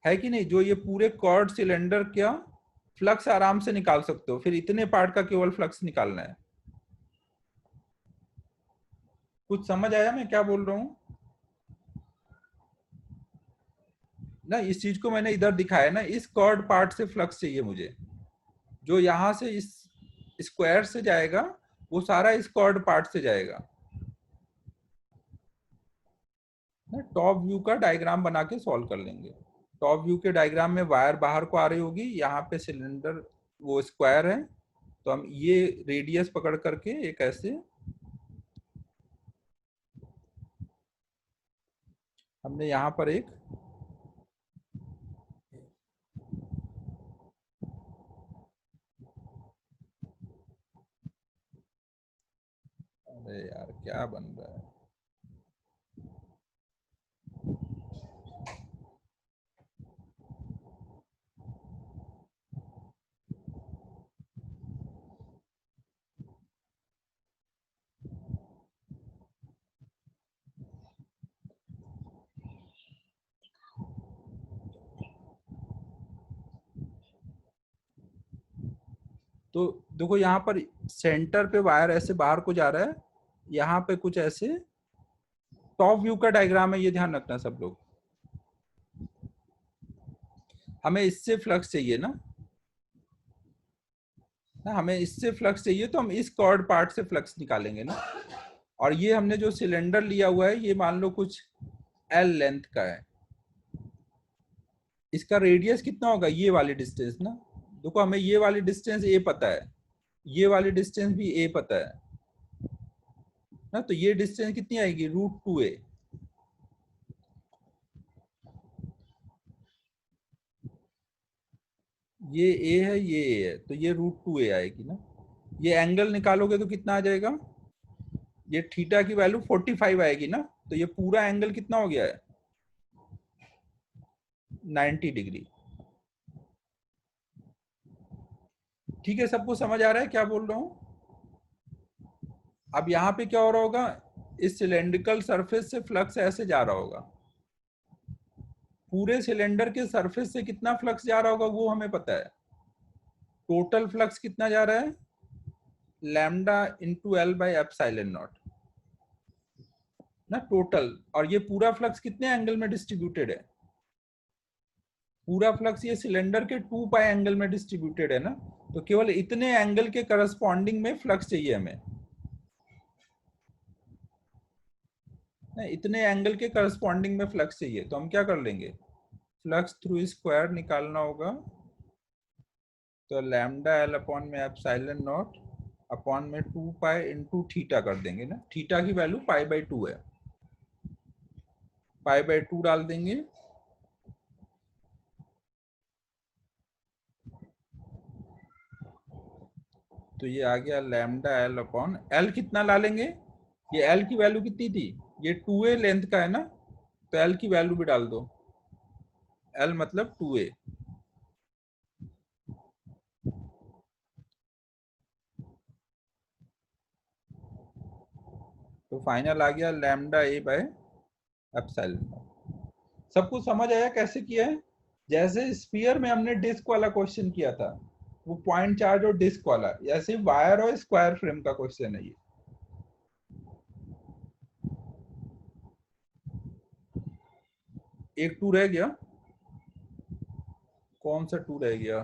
है कि नहीं। जो ये पूरे कॉर्ड सिलेंडर का फ्लक्स आराम से निकाल सकते हो, फिर इतने पार्ट का केवल फ्लक्स निकालना है। कुछ समझ आया मैं क्या बोल रहा हूं ना, इस चीज को मैंने इधर दिखाया ना, इस कॉर्ड पार्ट से फ्लक्स चाहिए मुझे, जो यहां से इस स्क्वायर से जाएगा वो सारा इस कॉर्ड पार्ट से जाएगा ना। टॉप व्यू का डायग्राम बना के सॉल्व कर लेंगे। टॉप व्यू के डायग्राम में वायर बाहर को आ रही होगी, यहाँ पे सिलेंडर वो स्क्वायर है, तो हम ये रेडियस पकड़ करके एक ऐसे हमने यहाँ पर एक अरे यार क्या बन रहा है, तो देखो यहाँ पर सेंटर पे वायर ऐसे बाहर को जा रहा है, यहाँ पे कुछ ऐसे, टॉप व्यू का डायग्राम है ये, ध्यान रखना सब लोग। हमें इससे फ्लक्स चाहिए ना, हमें इससे फ्लक्स चाहिए, तो हम इस कॉर्ड पार्ट से फ्लक्स निकालेंगे ना। और ये हमने जो सिलेंडर लिया हुआ है ये मान लो कुछ एल लेंथ का है, इसका रेडियस कितना होगा, ये वाली डिस्टेंस ना। देखो हमें ये वाली डिस्टेंस ए पता है, ये वाली डिस्टेंस भी ए पता है ना, तो ये डिस्टेंस कितनी आएगी, √2a। ये ए है, ये ए है, तो ये √2a आएगी ना। ये एंगल निकालोगे तो कितना आ जाएगा, ये थीटा की वैल्यू 45 आएगी ना, तो ये पूरा एंगल कितना हो गया है, 90 डिग्री। ठीक है, सबको समझ आ रहा है क्या बोल रहा हूं। अब यहाँ पे क्या हो रहा होगा, इस सिलेंड्रिकल सरफेस से फ्लक्स ऐसे जा रहा होगा, पूरे सिलेंडर के सरफेस से कितना फ्लक्स जा रहा होगा वो हमें पता है। टोटल फ्लक्स कितना जा रहा है, lambda into L by epsilon naught ना, टोटल। और ये पूरा फ्लक्स कितने एंगल में डिस्ट्रीब्यूटेड है, पूरा फ्लक्स ये सिलेंडर के 2 पाई एंगल में डिस्ट्रीब्यूटेड है ना, तो केवल इतने एंगल के करस्पॉन्डिंग में फ्लक्स चाहिए हमें ना, इतने एंगल के करस्पॉन्डिंग में फ्लक्स चाहिए। तो हम क्या कर लेंगे, फ्लक्स थ्रू स्क्वायर निकालना होगा, तो लैम्डा एल अपॉन में एप्सिलॉन नॉट अपॉन में 2 पाई इंटू थीटा कर देंगे ना, थीटा की वैल्यू π/2 है, π/2 डाल देंगे, तो ये आ गया लैम्डा एल अपॉन एल, कितना ला लेंगे ये एल की वैल्यू कितनी थी, ये 2a लेंथ का है ना, तो एल की वैल्यू भी डाल दो, एल मतलब 2a। तो फाइनल आ गया लैम्डा a बाय एप्सिलॉन। सब कुछ समझ आया कैसे किया है? जैसे स्फीयर में हमने डिस्क वाला क्वेश्चन किया था, वो पॉइंट चार्ज और डिस्क वाला, ऐसे वायर और स्क्वायर फ्रेम का क्वेश्चन है ये। एक 2 रह गया, कौन सा 2 रह गया?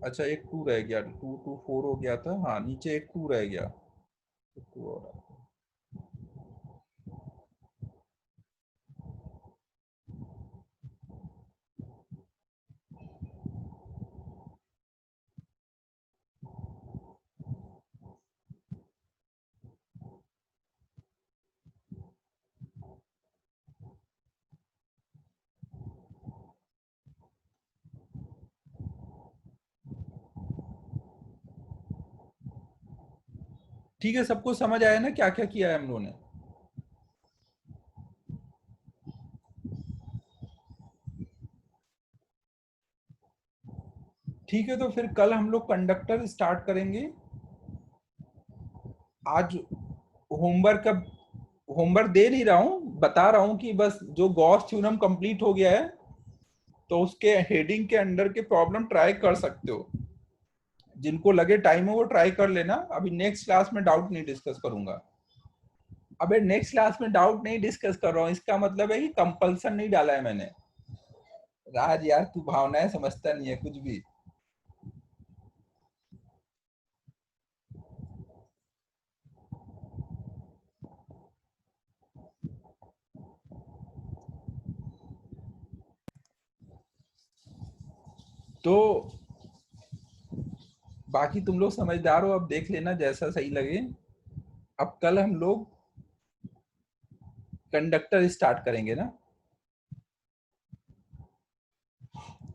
अच्छा एक 2 रह गया, 2 2 4 हो गया था, हाँ नीचे एक 2 रह गया, तो 2 और आता है। ठीक है, सबको समझ आया ना क्या क्या किया है हम लोगों ने? ठीक है, तो फिर कल हम लोग कंडक्टर स्टार्ट करेंगे। आज होमवर्क का होमवर्क दे नहीं रहा हूं, बता रहा हूं कि बस जो गॉस थ्योरम कंप्लीट हो गया है तो उसके हेडिंग के अंडर के प्रॉब्लम ट्राई कर सकते हो, जिनको लगे टाइम है वो ट्राई कर लेना। अभी नेक्स्ट क्लास में डाउट नहीं डिस्कस करूंगा। अबे नेक्स्ट क्लास में डाउट नहीं डिस्कस कर रहा हूँ, इसका मतलब है कि कंपल्सन नहीं डाला है मैंने। राज यार तू भावनाएं समझता नहीं है कुछ भी। तो बाकी तुम लोग समझदार हो, अब देख लेना जैसा सही लगे। अब कल हम लोग कंडक्टर स्टार्ट करेंगे ना।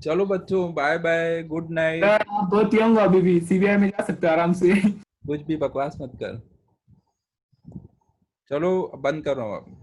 चलो बच्चों, bye bye, good night. Sir आप बहुत यंग हो अभी भी, सीबीआई में जा सकते हो आराम से। कुछ भी बकवास मत कर। चलो बंद कर रहा हूँ अब।